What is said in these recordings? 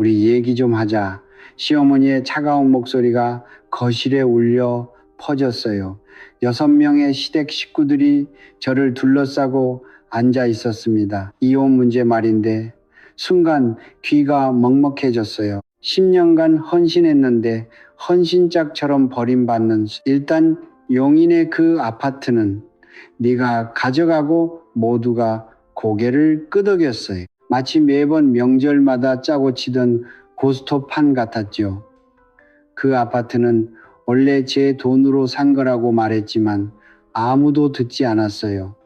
우리 얘기 좀 하자. 시어머니의 차가운 목소리가 거실에 울려 퍼졌어요. 6명의 시댁 식구들이 저를 둘러싸고 앉아 있었습니다. 이혼 문제 말인데 순간 귀가 먹먹해졌어요. 10년간 헌신했는데 헌신짝처럼 버림받는 일단 용인의 그 아파트는 네가 가져가고 모두가 고개를 끄덕였어요. 마치 매번 명절마다 짜고 치던 고스톱판 같았죠. 그 아파트는 원래 제 돈으로 산 거라고 말했지만 아무도 듣지 않았어요.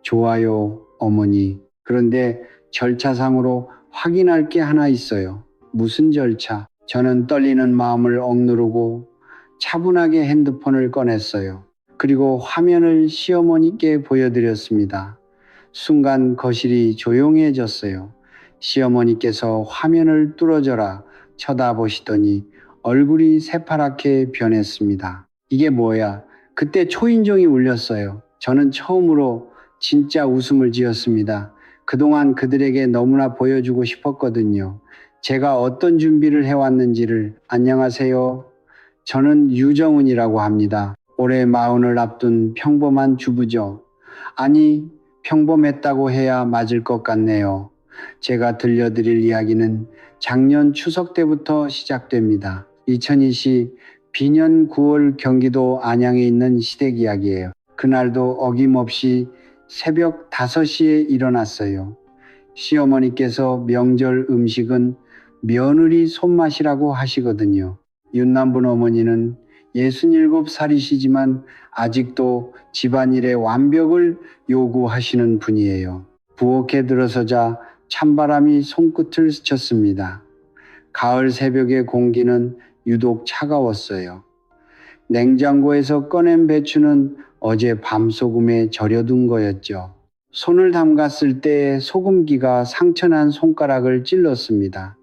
좋아요, 어머니. 그런데 절차상으로 확인할 게 하나 있어요. 무슨 절차? 저는 떨리는 마음을 억누르고 차분하게 핸드폰을 꺼냈어요. 그리고 화면을 시어머니께 보여드렸습니다. 순간 거실이 조용해졌어요. 시어머니께서 화면을 뚫어져라 쳐다보시더니 얼굴이 새파랗게 변했습니다. 이게 뭐야? 그때 초인종이 울렸어요. 저는 처음으로 진짜 웃음을 지었습니다. 그동안 그들에게 너무나 보여주고 싶었거든요. 제가 어떤 준비를 해왔는지를. 안녕하세요. 저는 유정은이라고 합니다. 올해 40을 앞둔 평범한 주부죠. 아니, 평범했다고 해야 맞을 것 같네요. 제가 들려드릴 이야기는 작년 추석 때부터 시작됩니다. 2020 비년 9월 경기도 안양에 있는 시댁 이야기예요. 그날도 어김없이 새벽 5시에 일어났어요. 시어머니께서 명절 음식은 며느리 손맛이라고 하시거든요. 윤남분 어머니는 67살이시지만 아직도 집안일의 완벽을 요구하시는 분이에요. 부엌에 들어서자 찬바람이 손끝을 스쳤습니다. 가을 새벽의 공기는 유독 차가웠어요. 냉장고에서 꺼낸 배추는 어제 밤소금에 절여둔 거였죠. 손을 담갔을 때 소금기가 상처난 손가락을 찔렀습니다.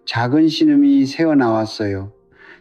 작은 신음이 새어나왔어요.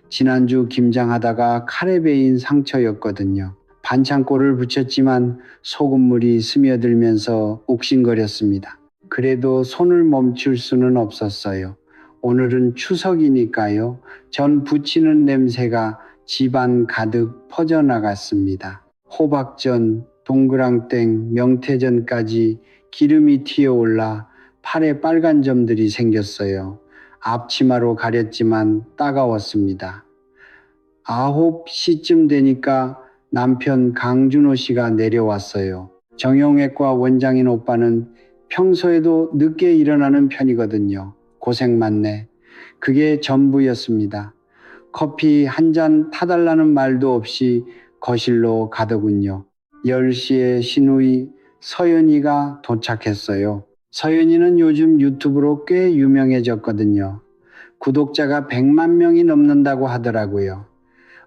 지난주 김장하다가 칼에 베인 상처였거든요. 반창고를 붙였지만 소금물이 스며들면서 욱신거렸습니다. 그래도 손을 멈출 수는 없었어요. 오늘은 추석이니까요. 전 부치는 냄새가 집안 가득 퍼져나갔습니다. 호박전, 동그랑땡, 명태전까지 기름이 튀어올라 팔에 빨간 점들이 생겼어요. 앞치마로 가렸지만 따가웠습니다. 9시쯤 되니까 남편 강준호 씨가 내려왔어요. 정형외과 원장인 오빠는 평소에도 늦게 일어나는 편이거든요. 고생 많네. 그게 전부였습니다. 커피 한 잔 타달라는 말도 없이 거실로 가더군요. 10시에 신우이 서연이가 도착했어요. 서연이는 요즘 유튜브로 꽤 유명해졌거든요. 구독자가 100만 명이 넘는다고 하더라고요.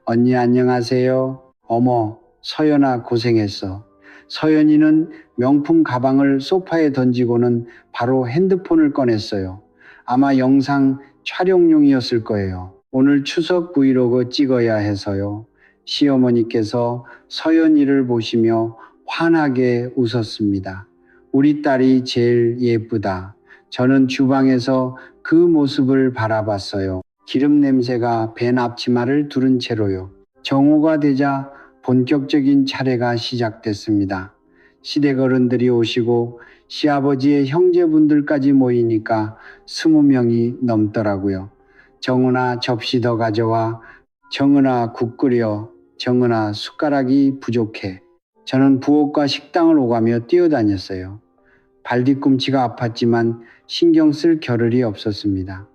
언니 안녕하세요. 어머, 서연아 고생했어. 서연이는 명품 가방을 소파에 던지고는 바로 핸드폰을 꺼냈어요. 아마 영상 촬영용이었을 거예요. 오늘 추석 브이로그 찍어야 해서요. 시어머니께서 서연이를 보시며 환하게 웃었습니다. 우리 딸이 제일 예쁘다. 저는 주방에서 그 모습을 바라봤어요. 기름 냄새가 밴 앞치마를 두른 채로요. 정오가 되자 본격적인 차례가 시작됐습니다. 시댁 어른들이 오시고 시아버지의 형제분들까지 모이니까 20명이 넘더라고요. 정은아 접시 더 가져와. 정은아 국 끓여. 정은아 숟가락이 부족해. 저는 부엌과 식당을 오가며 뛰어다녔어요. 발뒤꿈치가 아팠지만 신경 쓸 겨를이 없었습니다.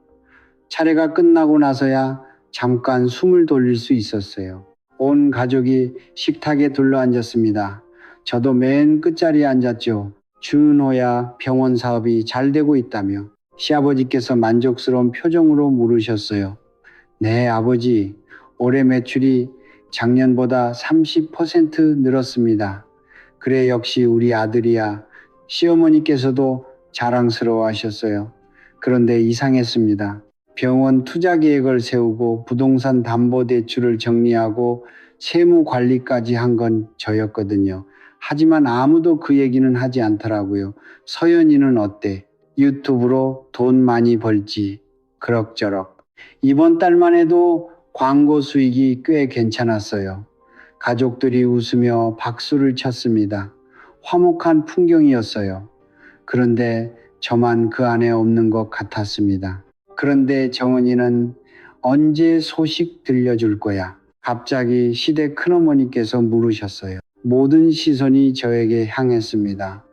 차례가 끝나고 나서야 잠깐 숨을 돌릴 수 있었어요. 온 가족이 식탁에 둘러앉았습니다. 저도 맨 끝자리에 앉았죠. 준호야 병원 사업이 잘 되고 있다며 시아버지께서 만족스러운 표정으로 물으셨어요. 네 아버지, 올해 매출이 작년보다 30% 늘었습니다. 그래 역시 우리 아들이야. 시어머니께서도 자랑스러워 하셨어요. 그런데 이상했습니다. 병원 투자 계획을 세우고 부동산 담보대출을 정리하고 세무 관리까지 한 건 저였거든요. 하지만 아무도 그 얘기는 하지 않더라고요. 서연이는 어때? 유튜브로 돈 많이 벌지. 그럭저럭. 이번 달만 해도 광고 수익이 꽤 괜찮았어요. 가족들이 웃으며 박수를 쳤습니다. 화목한 풍경이었어요. 그런데 저만 그 안에 없는 것 같았습니다. 그런데 정은이는 언제 소식 들려줄 거야? 갑자기 시댁 큰어머니께서 물으셨어요. 모든 시선이 저에게 향했습니다.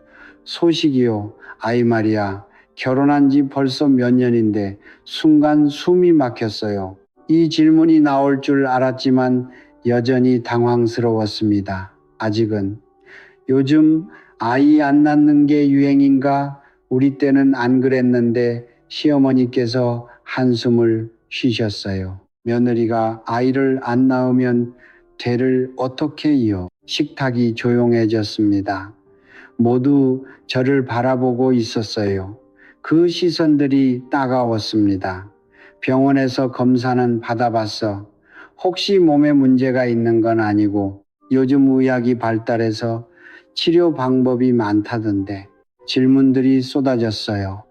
소식이요. 아이 말이야. 결혼한 지 벌써 몇 년인데 순간 숨이 막혔어요. 이 질문이 나올 줄 알았지만 여전히 당황스러웠습니다. 아직은. 요즘 아이 안 낳는 게 유행인가? 우리 때는 안 그랬는데 시어머니께서 한숨을 쉬셨어요. 며느리가 아이를 안 낳으면 대를 어떻게 이어? 식탁이 조용해졌습니다. 모두 저를 바라보고 있었어요. 그 시선들이 따가웠습니다. 병원에서 검사는 받아봤어. 혹시 몸에 문제가 있는 건 아니고 요즘 의학이 발달해서 치료 방법이 많다던데. 질문들이 쏟아졌어요.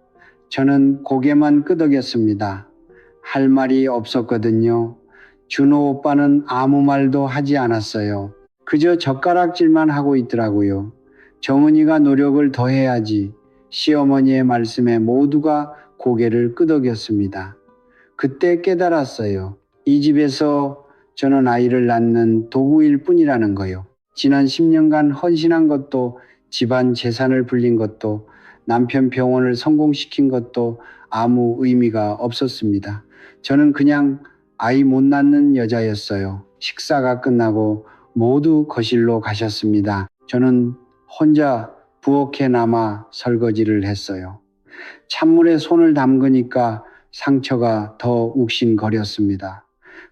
저는 고개만 끄덕였습니다. 할 말이 없었거든요. 준호 오빠는 아무 말도 하지 않았어요. 그저 젓가락질만 하고 있더라고요. 정은이가 노력을 더 해야지. 시어머니의 말씀에 모두가 고개를 끄덕였습니다. 그때 깨달았어요. 이 집에서 저는 아이를 낳는 도구일 뿐이라는 거요. 지난 10년간 헌신한 것도, 집안 재산을 불린 것도, 남편 병원을 성공시킨 것도 아무 의미가 없었습니다. 저는 그냥 아이 못 낳는 여자였어요. 식사가 끝나고 모두 거실로 가셨습니다. 저는 혼자 부엌에 남아 설거지를 했어요. 찬물에 손을 담그니까 상처가 더 욱신거렸습니다.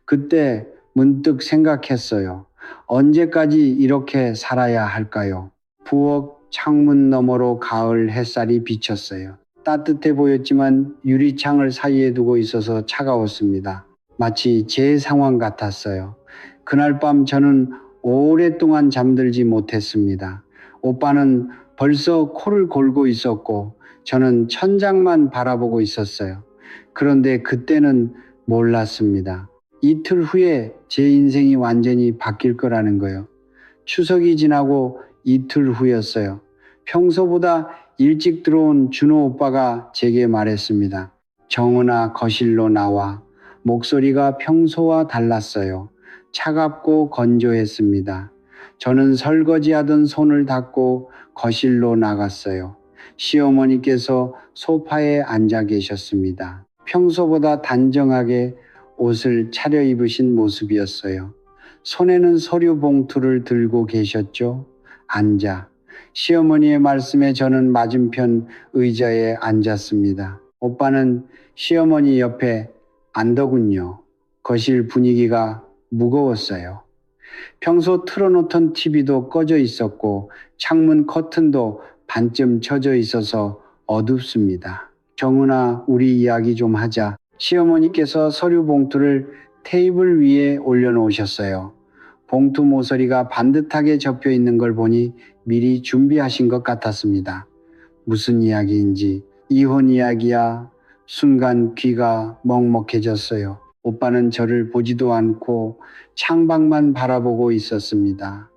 그때 문득 생각했어요. 언제까지 이렇게 살아야 할까요? 부엌 창문 너머로 가을 햇살이 비쳤어요. 따뜻해 보였지만 유리창을 사이에 두고 있어서 차가웠습니다. 마치 제 상황 같았어요. 그날 밤 저는 오랫동안 잠들지 못했습니다. 오빠는 벌써 코를 골고 있었고 저는 천장만 바라보고 있었어요. 그런데 그때는 몰랐습니다. 이틀 후에 제 인생이 완전히 바뀔 거라는 거요. 추석이 지나고 이틀 후였어요. 평소보다 일찍 들어온 준호 오빠가 제게 말했습니다. 정은아, 거실로 나와. 목소리가 평소와 달랐어요. 차갑고 건조했습니다. 저는 설거지하던 손을 닦고 거실로 나갔어요. 시어머니께서 소파에 앉아 계셨습니다. 평소보다 단정하게 옷을 차려입으신 모습이었어요. 손에는 서류 봉투를 들고 계셨죠. 앉아. 시어머니의 말씀에 저는 맞은편 의자에 앉았습니다. 오빠는 시어머니 옆에 앉더군요. 거실 분위기가 무거웠어요. 평소 틀어놓던 TV도 꺼져 있었고 창문 커튼도 반쯤 쳐져 있어서 어둡습니다. 정은아, 우리 이야기 좀 하자. 시어머니께서 서류 봉투를 테이블 위에 올려놓으셨어요. 봉투 모서리가 반듯하게 접혀 있는 걸 보니 미리 준비하신 것 같았습니다. 무슨 이야기인지. 이혼 이야기야. 순간 귀가 먹먹해졌어요. 오빠는 저를 보지도 않고 창밖만 바라보고 있었습니다.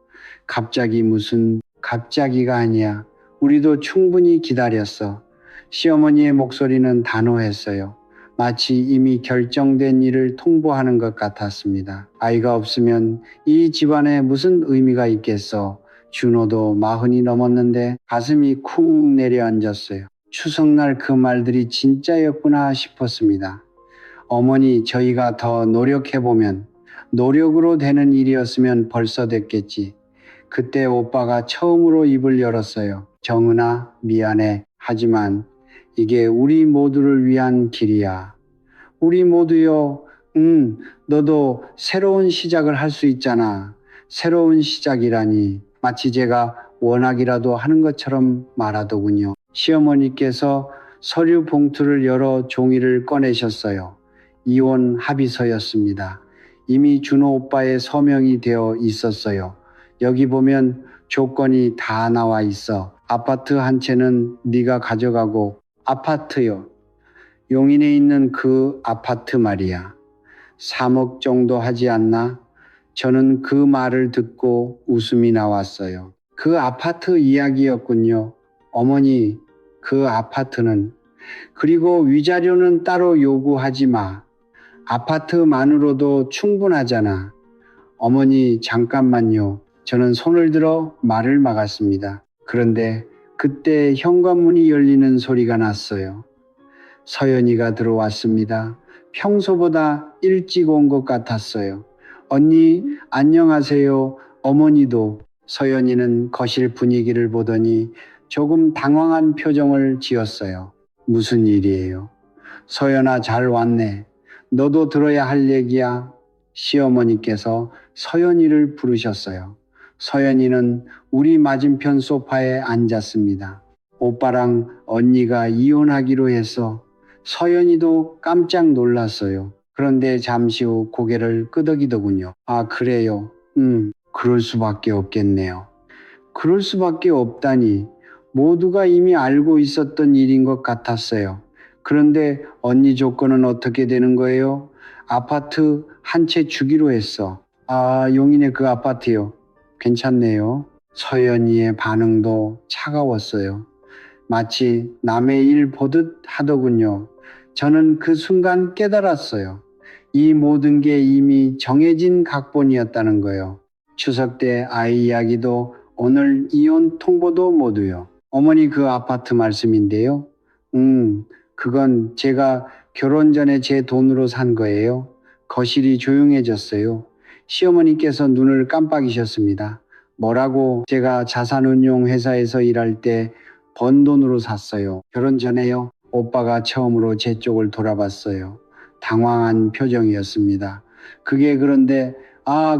갑자기 무슨 갑자기가 아니야. 우리도 충분히 기다렸어. 시어머니의 목소리는 단호했어요. 마치 이미 결정된 일을 통보하는 것 같았습니다. 아이가 없으면 이 집안에 무슨 의미가 있겠어. 준호도 40이 넘었는데 가슴이 쿵 내려앉았어요. 추석날 그 말들이 진짜였구나 싶었습니다. 어머니, 저희가 더 노력해보면, 노력으로 되는 일이었으면 벌써 됐겠지. 그때 오빠가 처음으로 입을 열었어요. 정은아, 미안해. 하지만 이게 우리 모두를 위한 길이야. 우리 모두요. 너도 새로운 시작을 할 수 있잖아. 새로운 시작이라니. 마치 제가 원하기라도 하는 것처럼 말하더군요. 시어머니께서 서류 봉투를 열어 종이를 꺼내셨어요. 이혼 합의서였습니다. 이미 준호 오빠의 서명이 되어 있었어요. 여기 보면 조건이 다 나와 있어. 아파트 한 채는 네가 가져가고 아파트요. 용인에 있는 그 아파트 말이야. 3억 정도 하지 않나? 저는 그 말을 듣고 웃음이 나왔어요. 그 아파트 이야기였군요. 어머니, 그 아파트는. 그리고 위자료는 따로 요구하지 마. 아파트만으로도 충분하잖아. 어머니, 잠깐만요. 저는 손을 들어 말을 막았습니다. 그런데 그때 현관문이 열리는 소리가 났어요. 서연이가 들어왔습니다. 평소보다 일찍 온 것 같았어요. 언니, 안녕하세요. 어머니도. 서연이는 거실 분위기를 보더니 조금 당황한 표정을 지었어요. 무슨 일이에요? 서연아, 잘 왔네. 너도 들어야 할 얘기야. 시어머니께서 서연이를 부르셨어요. 서연이는 우리 맞은편 소파에 앉았습니다. 오빠랑 언니가 이혼하기로 해서. 서연이도 깜짝 놀랐어요. 그런데 잠시 후 고개를 끄덕이더군요. 아, 그래요? 그럴 수밖에 없겠네요. 그럴 수밖에 없다니. 모두가 이미 알고 있었던 일인 것 같았어요. 그런데 언니 조건은 어떻게 되는 거예요? 아파트 한 채 주기로 했어. 아, 용인의 그 아파트요. 괜찮네요. 서연이의 반응도 차가웠어요. 마치 남의 일 보듯 하더군요. 저는 그 순간 깨달았어요. 이 모든 게 이미 정해진 각본이었다는 거예요. 추석 때 아이 이야기도 오늘 이혼 통보도 모두요. 어머니 그 아파트 말씀인데요. 그건 제가 결혼 전에 제 돈으로 산 거예요. 거실이 조용해졌어요. 시어머니께서 눈을 깜빡이셨습니다. 뭐라고? 제가 자산운용 회사에서 일할 때 번 돈으로 샀어요. 결혼 전에요. 오빠가 처음으로 제 쪽을 돌아봤어요. 당황한 표정이었습니다. 그게 그런데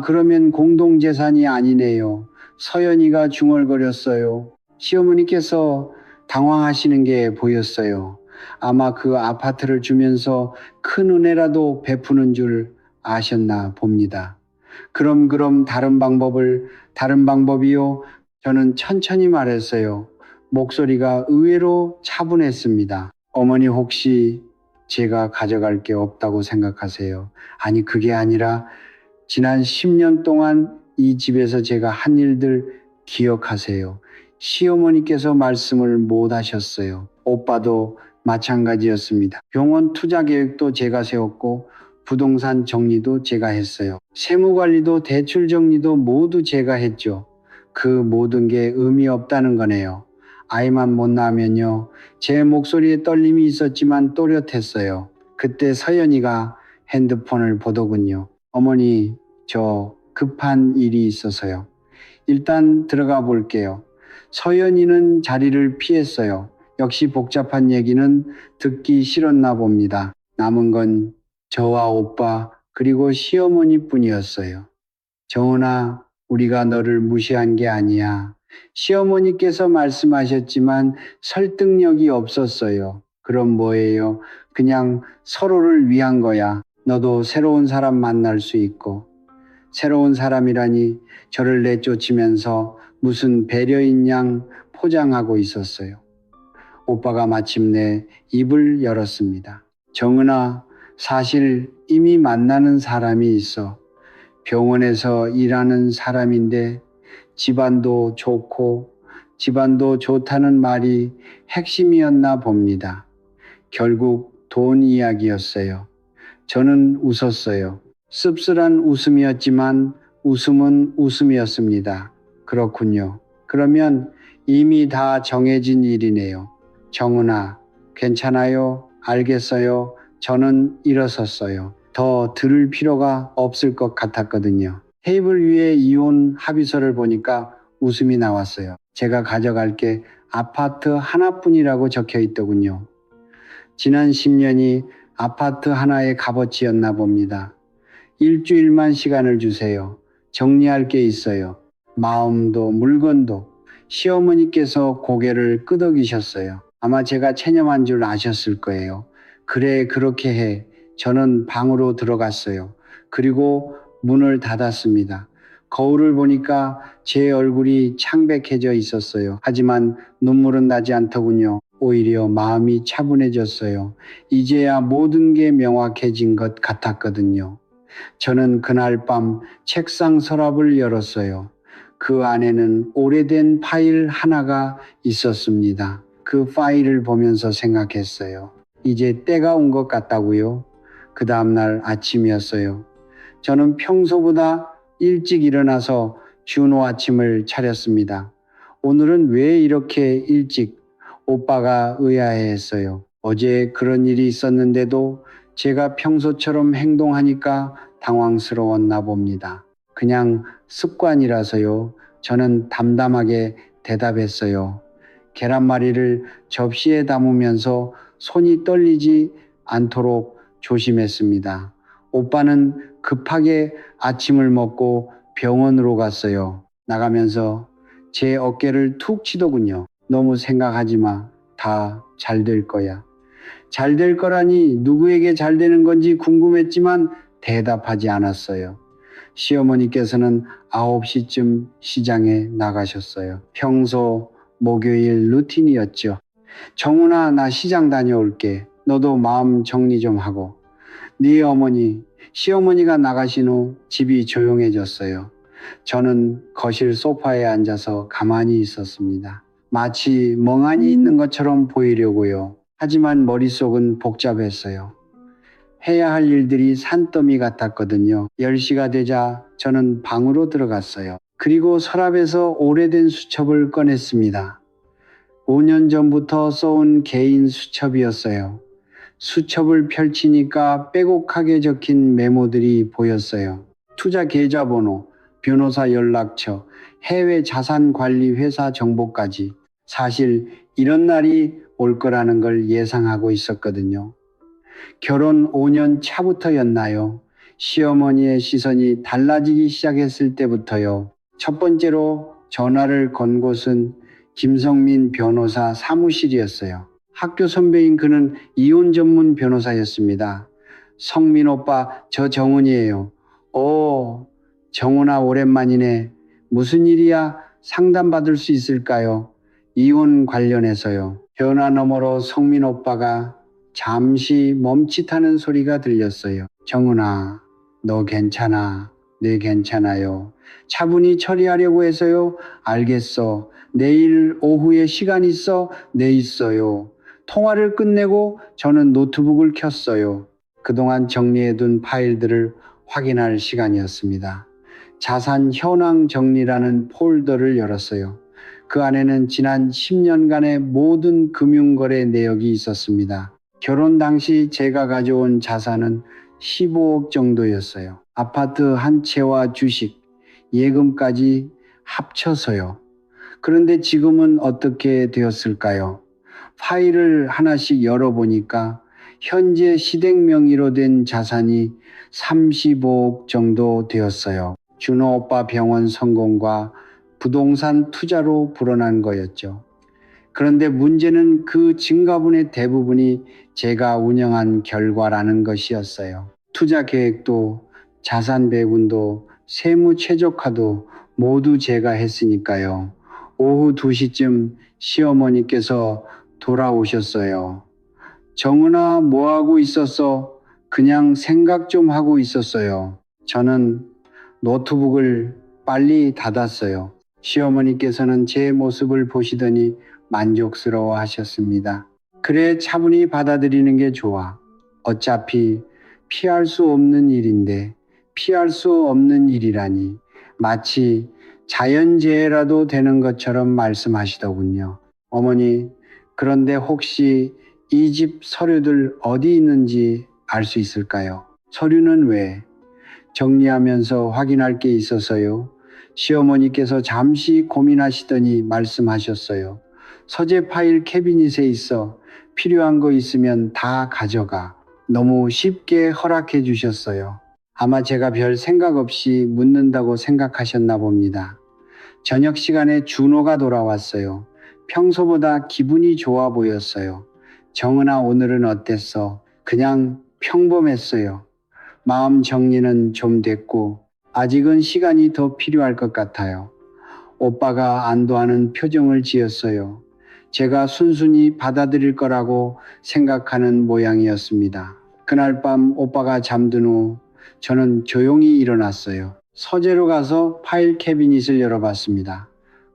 그러면 공동재산이 아니네요. 서연이가 중얼거렸어요. 시어머니께서 당황하시는 게 보였어요. 아마 그 아파트를 주면서 큰 은혜라도 베푸는 줄 아셨나 봅니다. 그럼 다른 방법이요? 저는 천천히 말했어요. 목소리가 의외로 차분했습니다. 어머니 혹시 제가 가져갈 게 없다고 생각하세요? 아니, 그게 아니라 지난 10년 동안 이 집에서 제가 한 일들 기억하세요. 시어머니께서 말씀을 못 하셨어요. 오빠도 마찬가지였습니다. 병원 투자 계획도 제가 세웠고 부동산 정리도 제가 했어요. 세무 관리도 대출 정리도 모두 제가 했죠. 그 모든 게 의미 없다는 거네요. 아이만 못 낳으면요. 제 목소리에 떨림이 있었지만 또렷했어요. 그때 서연이가 핸드폰을 보더군요. 어머니, 저 급한 일이 있어서요. 일단 들어가 볼게요. 서연이는 자리를 피했어요. 역시 복잡한 얘기는 듣기 싫었나 봅니다. 남은 건 저와 오빠 그리고 시어머니 뿐이었어요. 정은아, 우리가 너를 무시한 게 아니야. 시어머니께서 말씀하셨지만 설득력이 없었어요. 그럼 뭐예요? 그냥 서로를 위한 거야. 너도 새로운 사람 만날 수 있고. 새로운 사람이라니 저를 내쫓으면서 무슨 배려인 양 포장하고 있었어요. 오빠가 마침내 입을 열었습니다. 정은아, 사실 이미 만나는 사람이 있어. 병원에서 일하는 사람인데 집안도 좋고 집안도 좋다는 말이 핵심이었나 봅니다. 결국 돈 이야기였어요. 저는 웃었어요. 씁쓸한 웃음이었지만 웃음은 웃음이었습니다. 그렇군요. 그러면 이미 다 정해진 일이네요. 정은아, 괜찮아요? 알겠어요? 저는 일어섰어요. 더 들을 필요가 없을 것 같았거든요. 테이블 위에 이혼 합의서를 보니까 웃음이 나왔어요. 제가 가져갈 게 아파트 하나뿐이라고 적혀 있더군요. 지난 10년이 아파트 하나의 값어치였나 봅니다. 일주일만 시간을 주세요. 정리할 게 있어요. 마음도 물건도. 시어머니께서 고개를 끄덕이셨어요. 아마 제가 체념한 줄 아셨을 거예요. 그래, 그렇게 해. 저는 방으로 들어갔어요. 그리고 문을 닫았습니다. 거울을 보니까 제 얼굴이 창백해져 있었어요. 하지만 눈물은 나지 않더군요. 오히려 마음이 차분해졌어요. 이제야 모든 게 명확해진 것 같았거든요. 저는 그날 밤 책상 서랍을 열었어요. 그 안에는 오래된 파일 하나가 있었습니다. 그 파일을 보면서 생각했어요. 이제 때가 온 것 같다고요. 그 다음날 아침이었어요. 저는 평소보다 일찍 일어나서 준호 아침을 차렸습니다. 오늘은 왜 이렇게 일찍? 오빠가 의아해했어요. 어제 그런 일이 있었는데도 제가 평소처럼 행동하니까 당황스러웠나 봅니다. 그냥 습관이라서요. 저는 담담하게 대답했어요. 계란말이를 접시에 담으면서 손이 떨리지 않도록 조심했습니다. 오빠는 급하게 아침을 먹고 병원으로 갔어요. 나가면서 제 어깨를 툭 치더군요. 너무 생각하지 마. 다 잘 될 거야. 잘 될 거라니 누구에게 잘 되는 건지 궁금했지만 대답하지 않았어요. 시어머니께서는 9시쯤 시장에 나가셨어요. 평소 목요일 루틴이었죠. 정훈아, 나 시장 다녀올게. 너도 마음 정리 좀 하고. 네 어머니, 시어머니가 나가신 후 집이 조용해졌어요. 저는 거실 소파에 앉아서 가만히 있었습니다. 마치 멍하니 있는 것처럼 보이려고요. 하지만 머릿속은 복잡했어요. 해야 할 일들이 산더미 같았거든요. 10시가 되자 저는 방으로 들어갔어요. 그리고 서랍에서 오래된 수첩을 꺼냈습니다. 5년 전부터 써온 개인 수첩이었어요. 수첩을 펼치니까 빼곡하게 적힌 메모들이 보였어요. 투자 계좌번호, 변호사 연락처, 해외 자산 관리 회사 정보까지. 사실 이런 날이 올 거라는 걸 예상하고 있었거든요. 결혼 5년 차부터였나요? 시어머니의 시선이 달라지기 시작했을 때부터요. 첫 번째로 전화를 건 곳은 김성민 변호사 사무실이었어요. 학교 선배인 그는 이혼 전문 변호사였습니다. 성민 오빠, 저 정훈이에요. 오, 정훈아 오랜만이네. 무슨 일이야? 상담받을 수 있을까요? 이혼 관련해서요. 전화 너머로 성민 오빠가 잠시 멈칫하는 소리가 들렸어요. 정훈아, 너 괜찮아? 네, 괜찮아요. 차분히 처리하려고 해서요. 알겠어. 내일 오후에 시간 있어? 네, 있어요. 통화를 끝내고 저는 노트북을 켰어요. 그동안 정리해둔 파일들을 확인할 시간이었습니다. 자산 현황 정리라는 폴더를 열었어요. 그 안에는 지난 10년간의 모든 금융거래 내역이 있었습니다. 결혼 당시 제가 가져온 자산은 15억 정도였어요. 아파트 한 채와 주식, 예금까지 합쳐서요. 그런데 지금은 어떻게 되었을까요? 파일을 하나씩 열어보니까 현재 시댁 명의로 된 자산이 35억 정도 되었어요. 준호 오빠 병원 성공과 부동산 투자로 불어난 거였죠. 그런데 문제는 그 증가분의 대부분이 제가 운영한 결과라는 것이었어요. 투자 계획도 자산 배분도 세무 최적화도 모두 제가 했으니까요. 오후 2시쯤 시어머니께서 돌아오셨어요. 정은아, 뭐 하고 있었어? 그냥 생각 좀 하고 있었어요. 저는 노트북을 빨리 닫았어요. 시어머니께서는 제 모습을 보시더니 만족스러워 하셨습니다. 그래, 차분히 받아들이는 게 좋아. 어차피 피할 수 없는 일인데, 피할 수 없는 일이라니 마치 자연재해라도 되는 것처럼 말씀하시더군요. 어머니, 그런데 혹시 이 집 서류들 어디 있는지 알 수 있을까요? 서류는 왜? 정리하면서 확인할 게 있어서요. 시어머니께서 잠시 고민하시더니 말씀하셨어요. 서재 파일 캐비닛에 있어. 필요한 거 있으면 다 가져가. 너무 쉽게 허락해 주셨어요. 아마 제가 별 생각 없이 묻는다고 생각하셨나 봅니다. 저녁 시간에 준호가 돌아왔어요. 평소보다 기분이 좋아 보였어요. 정은아, 오늘은 어땠어? 그냥 평범했어요. 마음 정리는 좀 됐고 아직은 시간이 더 필요할 것 같아요. 오빠가 안도하는 표정을 지었어요. 제가 순순히 받아들일 거라고 생각하는 모양이었습니다. 그날 밤 오빠가 잠든 후 저는 조용히 일어났어요. 서재로 가서 파일 캐비닛을 열어봤습니다.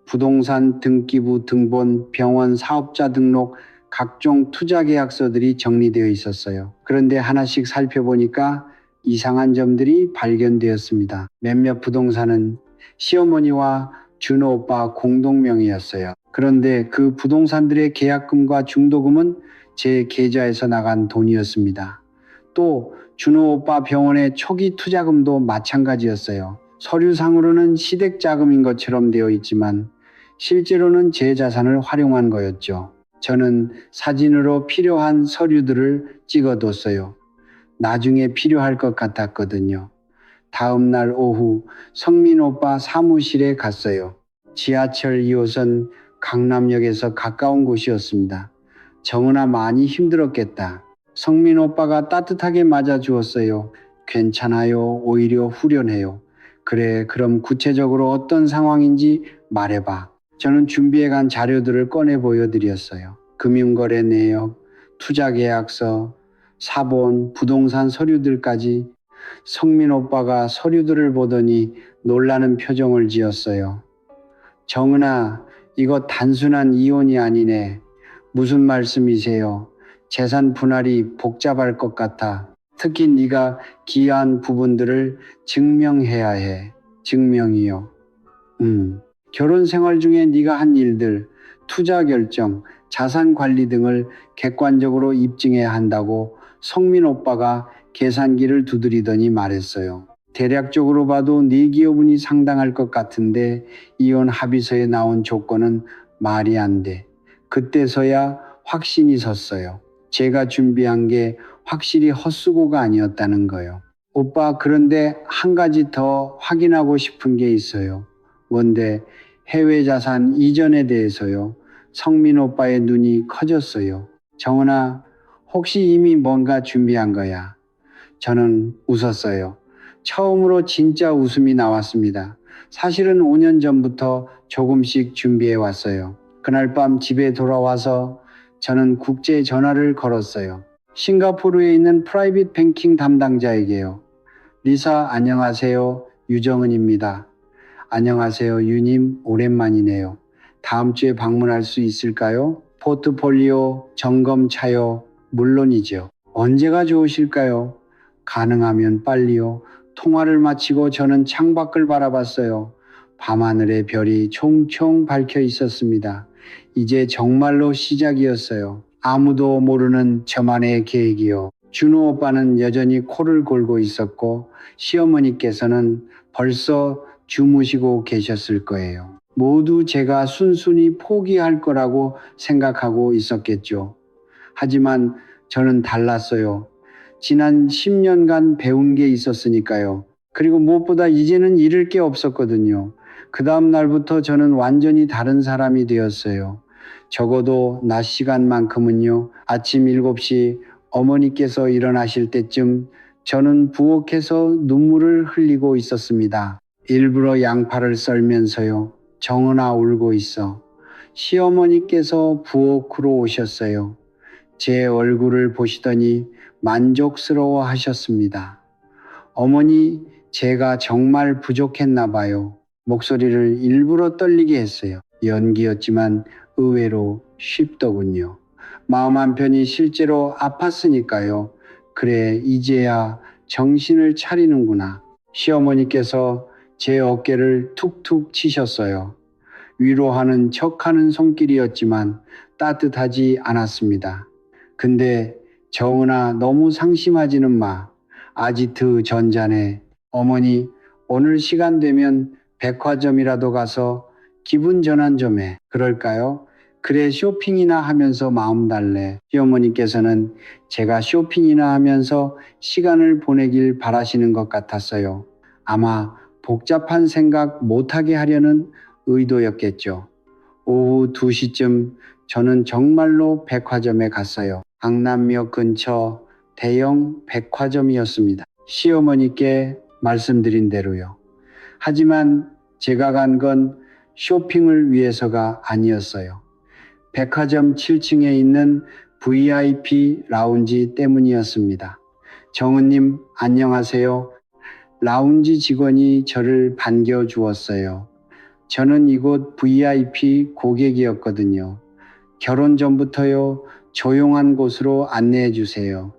부동산 등기부 등본, 병원 사업자 등록, 각종 투자 계약서들이 정리되어 있었어요. 그런데 하나씩 살펴보니까 이상한 점들이 발견되었습니다. 몇몇 부동산은 시어머니와 준호 오빠 공동명의였어요. 그런데 그 부동산들의 계약금과 중도금은 제 계좌에서 나간 돈이었습니다. 또 준호 오빠 병원의 초기 투자금도 마찬가지였어요. 서류상으로는 시댁 자금인 것처럼 되어 있지만 실제로는 제 자산을 활용한 거였죠. 저는 사진으로 필요한 서류들을 찍어뒀어요. 나중에 필요할 것 같았거든요. 다음 날 오후 성민 오빠 사무실에 갔어요. 지하철 2호선 강남역에서 가까운 곳이었습니다. 정은아 많이 힘들었겠다. 성민 오빠가 따뜻하게 맞아주었어요. 괜찮아요. 오히려 후련해요. 그래, 그럼 구체적으로 어떤 상황인지 말해봐. 저는 준비해간 자료들을 꺼내 보여드렸어요. 금융거래 내역, 투자계약서, 사본, 부동산 서류들까지. 성민 오빠가 서류들을 보더니 놀라는 표정을 지었어요. 정은아, 이거 단순한 이혼이 아니네. 무슨 말씀이세요? 재산 분할이 복잡할 것 같아. 특히 네가 기여한 부분들을 증명해야 해. 증명이요. 결혼 생활 중에 네가 한 일들, 투자 결정, 자산 관리 등을 객관적으로 입증해야 한다고 성민 오빠가 계산기를 두드리더니 말했어요. 대략적으로 봐도 네 기여분이 상당할 것 같은데 이혼 합의서에 나온 조건은 말이 안 돼. 그때서야 확신이 섰어요. 제가 준비한 게 확실히 헛수고가 아니었다는 거요. 오빠, 그런데 한 가지 더 확인하고 싶은 게 있어요. 뭔데? 해외 자산 이전에 대해서요. 성민 오빠의 눈이 커졌어요. 정은아, 혹시 이미 뭔가 준비한 거야? 저는 웃었어요. 처음으로 진짜 웃음이 나왔습니다. 사실은 5년 전부터 조금씩 준비해 왔어요. 그날 밤 집에 돌아와서 저는 국제 전화를 걸었어요. 싱가포르에 있는 프라이빗 뱅킹 담당자에게요. 리사, 안녕하세요. 유정은입니다. 안녕하세요, 유님. 오랜만이네요. 다음 주에 방문할 수 있을까요? 포트폴리오 점검차요. 물론이죠. 언제가 좋으실까요? 가능하면 빨리요. 통화를 마치고 저는 창밖을 바라봤어요. 밤하늘의 별이 총총 밝혀 있었습니다. 이제 정말로 시작이었어요. 아무도 모르는 저만의 계획이요. 준호 오빠는 여전히 코를 골고 있었고 시어머니께서는 벌써 주무시고 계셨을 거예요. 모두 제가 순순히 포기할 거라고 생각하고 있었겠죠. 하지만 저는 달랐어요. 지난 10년간 배운 게 있었으니까요. 그리고 무엇보다 이제는 잃을 게 없었거든요. 그 다음 날부터 저는 완전히 다른 사람이 되었어요. 적어도 낮 시간만큼은요. 아침 7시 어머니께서 일어나실 때쯤 저는 부엌에서 눈물을 흘리고 있었습니다. 일부러 양파를 썰면서요. 정은아 울고 있어. 시어머니께서 부엌으로 오셨어요. 제 얼굴을 보시더니 만족스러워 하셨습니다. 어머니, 제가 정말 부족했나 봐요. 목소리를 일부러 떨리게 했어요. 연기였지만 의외로 쉽더군요. 마음 한편이 실제로 아팠으니까요. 그래, 이제야 정신을 차리는구나. 시어머니께서 제 어깨를 툭툭 치셨어요. 위로하는 척하는 손길이었지만 따뜻하지 않았습니다. 근데 정은아, 너무 상심하지는 마. 아지트 전자네. 어머니, 오늘 시간 되면 백화점이라도 가서 기분 전환 좀 해. 그럴까요? 그래, 쇼핑이나 하면서 마음 달래. 시어머니께서는 제가 쇼핑이나 하면서 시간을 보내길 바라시는 것 같았어요. 아마 복잡한 생각 못하게 하려는 의도였겠죠. 오후 2시쯤 저는 정말로 백화점에 갔어요. 강남역 근처 대형 백화점이었습니다. 시어머니께 말씀드린 대로요. 하지만 제가 간 건 쇼핑을 위해서가 아니었어요. 백화점 7층에 있는 VIP 라운지 때문이었습니다. 정은님, 안녕하세요. 라운지 직원이 저를 반겨주었어요. 저는 이곳 VIP 고객이었거든요. 결혼 전부터요. 조용한 곳으로 안내해 주세요.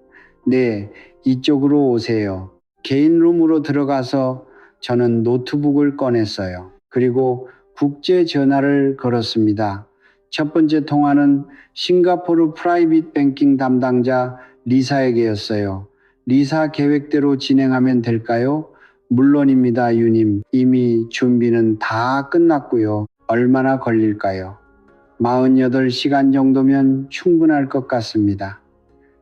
네, 이쪽으로 오세요. 개인 룸으로 들어가서 저는 노트북을 꺼냈어요. 그리고 국제 전화를 걸었습니다. 첫 번째 통화는 싱가포르 프라이빗 뱅킹 담당자 리사에게였어요. 리사 계획대로 진행하면 될까요? 물론입니다, 유님. 이미 준비는 다 끝났고요. 얼마나 걸릴까요? 48시간 정도면 충분할 것 같습니다.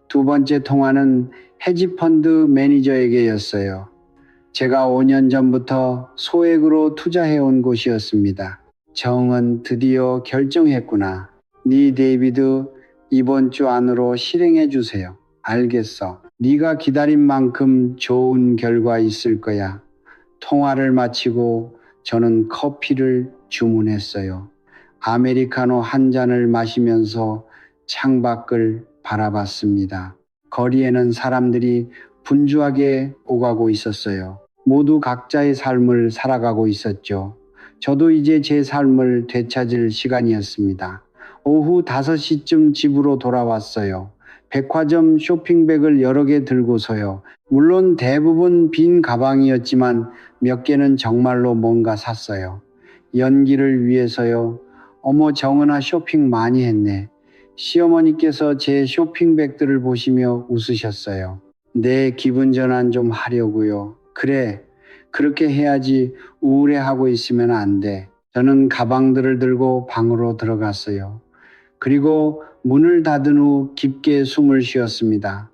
두 번째 통화는 헤지펀드 매니저에게였어요. 제가 5년 전부터 소액으로 투자해온 곳이었습니다. 정은 드디어 결정했구나. 네 데이비드, 이번 주 안으로 실행해 주세요. 알겠어. 네가 기다린 만큼 좋은 결과 있을 거야. 통화를 마치고 저는 커피를 주문했어요. 아메리카노 한 잔을 마시면서 창밖을 바라봤습니다. 거리에는 사람들이 분주하게 오가고 있었어요. 모두 각자의 삶을 살아가고 있었죠. 저도 이제 제 삶을 되찾을 시간이었습니다. 오후 5시쯤 집으로 돌아왔어요. 백화점 쇼핑백을 여러 개 들고서요. 물론 대부분 빈 가방이었지만 몇 개는 정말로 뭔가 샀어요. 연기를 위해서요. 어머, 정은아, 쇼핑 많이 했네. 시어머니께서 제 쇼핑백들을 보시며 웃으셨어요. 내 기분 전환 좀 하려고요. 그래, 그렇게 해야지. 우울해하고 있으면 안 돼. 저는 가방들을 들고 방으로 들어갔어요. 그리고 문을 닫은 후 깊게 숨을 쉬었습니다.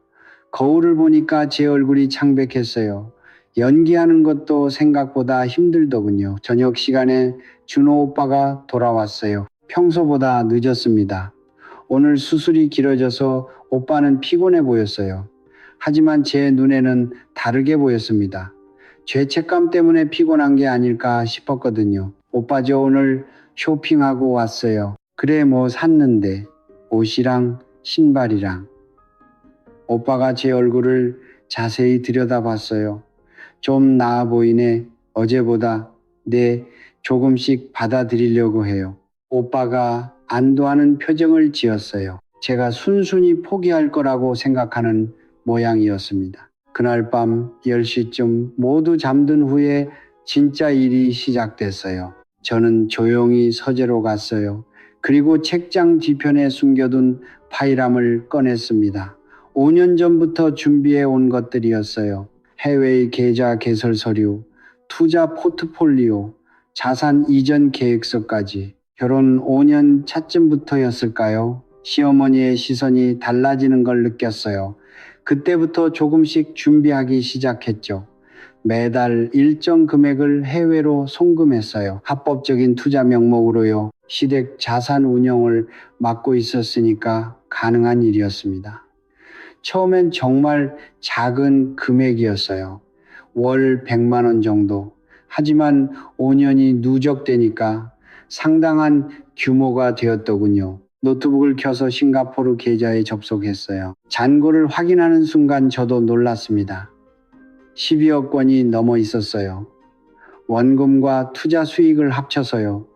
거울을 보니까 제 얼굴이 창백했어요. 연기하는 것도 생각보다 힘들더군요. 저녁 시간에 준호 오빠가 돌아왔어요. 평소보다 늦었습니다. 오늘 수술이 길어져서 오빠는 피곤해 보였어요. 하지만 제 눈에는 다르게 보였습니다. 죄책감 때문에 피곤한 게 아닐까 싶었거든요. 오빠, 저 오늘 쇼핑하고 왔어요. 그래, 뭐 샀는데. 옷이랑 신발이랑. 오빠가 제 얼굴을 자세히 들여다봤어요. 좀 나아 보이네. 어제보다. 네, 조금씩 받아들이려고 해요. 오빠가 안도하는 표정을 지었어요. 제가 순순히 포기할 거라고 생각하는 모양이었습니다. 그날 밤 10시쯤 모두 잠든 후에 진짜 일이 시작됐어요. 저는 조용히 서재로 갔어요. 그리고 책장 뒤편에 숨겨둔 파일함을 꺼냈습니다. 5년 전부터 준비해 온 것들이었어요. 해외의 계좌 개설 서류, 투자 포트폴리오, 자산 이전 계획서까지. 결혼 5년 차쯤부터였을까요? 시어머니의 시선이 달라지는 걸 느꼈어요. 그때부터 조금씩 준비하기 시작했죠. 매달 일정 금액을 해외로 송금했어요. 합법적인 투자 명목으로요. 시댁 자산 운영을 맡고 있었으니까 가능한 일이었습니다. 처음엔 정말 작은 금액이었어요. 월 100만 원 정도. 하지만 5년이 누적되니까 상당한 규모가 되었더군요. 노트북을 켜서 싱가포르 계좌에 접속했어요. 잔고를 확인하는 순간 저도 놀랐습니다. 12억 원이 넘어 있었어요. 원금과 투자 수익을 합쳐서요.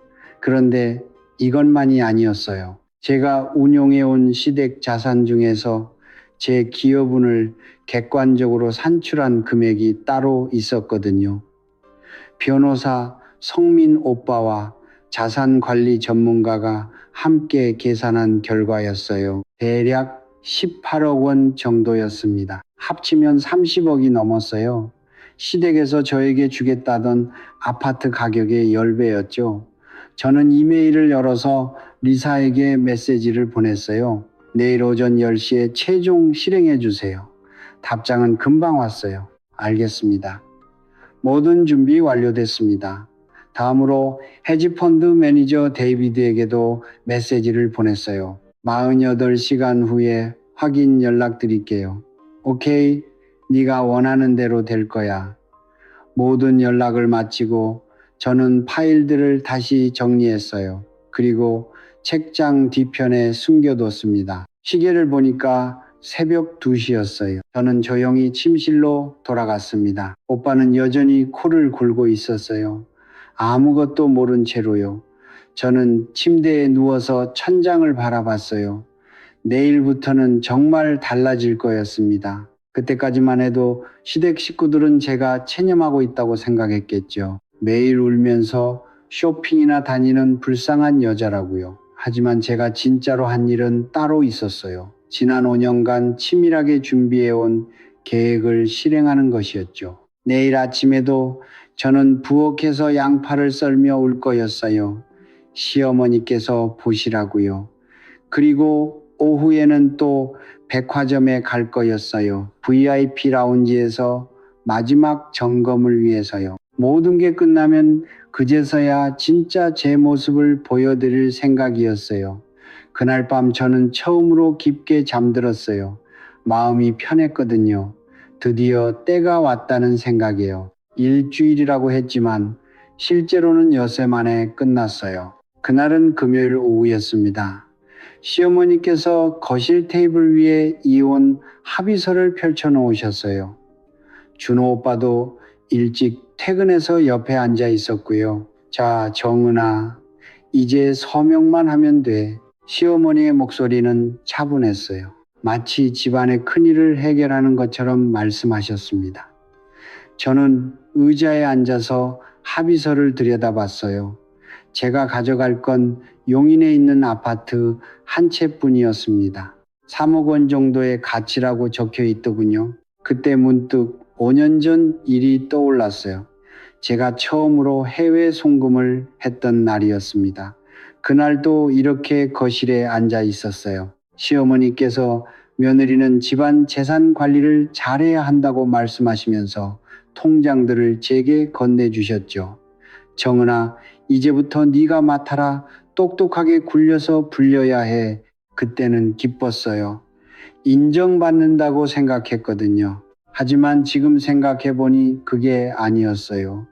그런데 이것만이 아니었어요. 제가 운용해온 시댁 자산 중에서 제 기여분을 객관적으로 산출한 금액이 따로 있었거든요. 변호사 성민 오빠와 자산관리 전문가가 함께 계산한 결과였어요. 대략 18억 원 정도였습니다. 합치면 30억이 넘었어요. 시댁에서 저에게 주겠다던 아파트 가격의 10배였죠. 저는 이메일을 열어서 리사에게 메시지를 보냈어요. 내일 오전 10시에 최종 실행해 주세요. 답장은 금방 왔어요. 알겠습니다. 모든 준비 완료됐습니다. 다음으로 헤지펀드 매니저 데이비드에게도 메시지를 보냈어요. 48시간 후에 확인 연락드릴게요. 오케이, 네가 원하는 대로 될 거야. 모든 연락을 마치고 저는 파일들을 다시 정리했어요. 그리고 책장 뒤편에 숨겨뒀습니다. 시계를 보니까 새벽 2시였어요. 저는 조용히 침실로 돌아갔습니다. 오빠는 여전히 코를 골고 있었어요. 아무것도 모른 채로요. 저는 침대에 누워서 천장을 바라봤어요. 내일부터는 정말 달라질 거였습니다. 그때까지만 해도 시댁 식구들은 제가 체념하고 있다고 생각했겠죠. 매일 울면서 쇼핑이나 다니는 불쌍한 여자라고요. 하지만 제가 진짜로 한 일은 따로 있었어요. 지난 5년간 치밀하게 준비해온 계획을 실행하는 것이었죠. 내일 아침에도 저는 부엌에서 양파를 썰며 울 거였어요. 시어머니께서 보시라고요. 그리고 오후에는 또 백화점에 갈 거였어요. VIP 라운지에서 마지막 점검을 위해서요. 모든 게 끝나면 그제서야 진짜 제 모습을 보여드릴 생각이었어요. 그날 밤 저는 처음으로 깊게 잠들었어요. 마음이 편했거든요. 드디어 때가 왔다는 생각이에요. 일주일이라고 했지만 실제로는 엿새 만에 끝났어요. 그날은 금요일 오후였습니다. 시어머니께서 거실 테이블 위에 이혼 합의서를 펼쳐 놓으셨어요. 준호 오빠도 일찍 퇴근해서 옆에 앉아 있었고요. 자, 정은아, 이제 서명만 하면 돼. 시어머니의 목소리는 차분했어요. 마치 집안의 큰일을 해결하는 것처럼 말씀하셨습니다. 저는 의자에 앉아서 합의서를 들여다봤어요. 제가 가져갈 건 용인에 있는 아파트 한 채뿐이었습니다. 3억 원 정도의 가치라고 적혀 있더군요. 그때 문득 5년 전 일이 떠올랐어요. 제가 처음으로 해외 송금을 했던 날이었습니다. 그날도 이렇게 거실에 앉아 있었어요. 시어머니께서 며느리는 집안 재산 관리를 잘해야 한다고 말씀하시면서 통장들을 제게 건네주셨죠. 정은아, 이제부터 네가 맡아라. 똑똑하게 굴려서 불려야 해. 그때는 기뻤어요. 인정받는다고 생각했거든요. 하지만 지금 생각해보니 그게 아니었어요.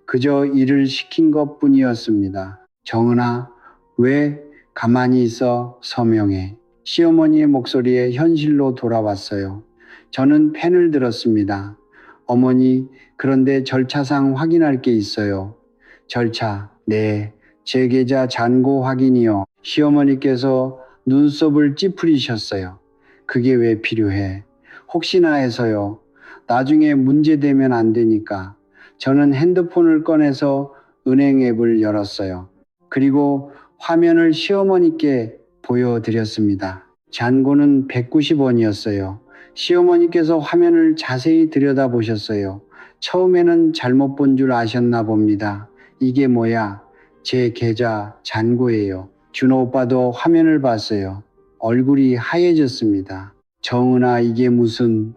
그저 일을 시킨 것뿐이었습니다. 정은아, 왜 가만히 있어? 서명해. 시어머니의 목소리에 현실로 돌아왔어요. 저는 펜을 들었습니다. 어머니, 그런데 절차상 확인할 게 있어요. 절차, 네. 제 계좌 잔고 확인이요. 시어머니께서 눈썹을 찌푸리셨어요. 그게 왜 필요해? 혹시나 해서요. 나중에 문제되면 안 되니까. 저는 핸드폰을 꺼내서 은행 앱을 열었어요. 그리고 화면을 시어머니께 보여드렸습니다. 잔고는 190원이었어요. 시어머니께서 화면을 자세히 들여다보셨어요. 처음에는 잘못 본 줄 아셨나 봅니다. 이게 뭐야? 제 계좌 잔고예요. 준호 오빠도 화면을 봤어요. 얼굴이 하얘졌습니다. 정은아, 이게 무슨...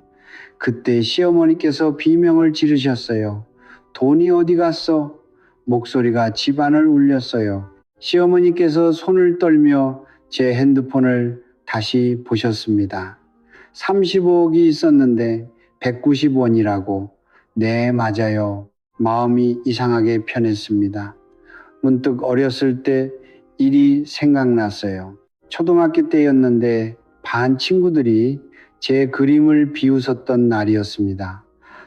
그때 시어머니께서 비명을 지르셨어요. 돈이 어디 갔어? 목소리가 집안을 울렸어요. 시어머니께서 손을 떨며 제 핸드폰을 다시 보셨습니다. 35억이 있었는데 190원이라고. 네, 맞아요. 마음이 이상하게 편했습니다. 문득 어렸을 때 일이 생각났어요. 초등학교 때였는데 반 친구들이 제 그림을 비웃었던 날이었습니다.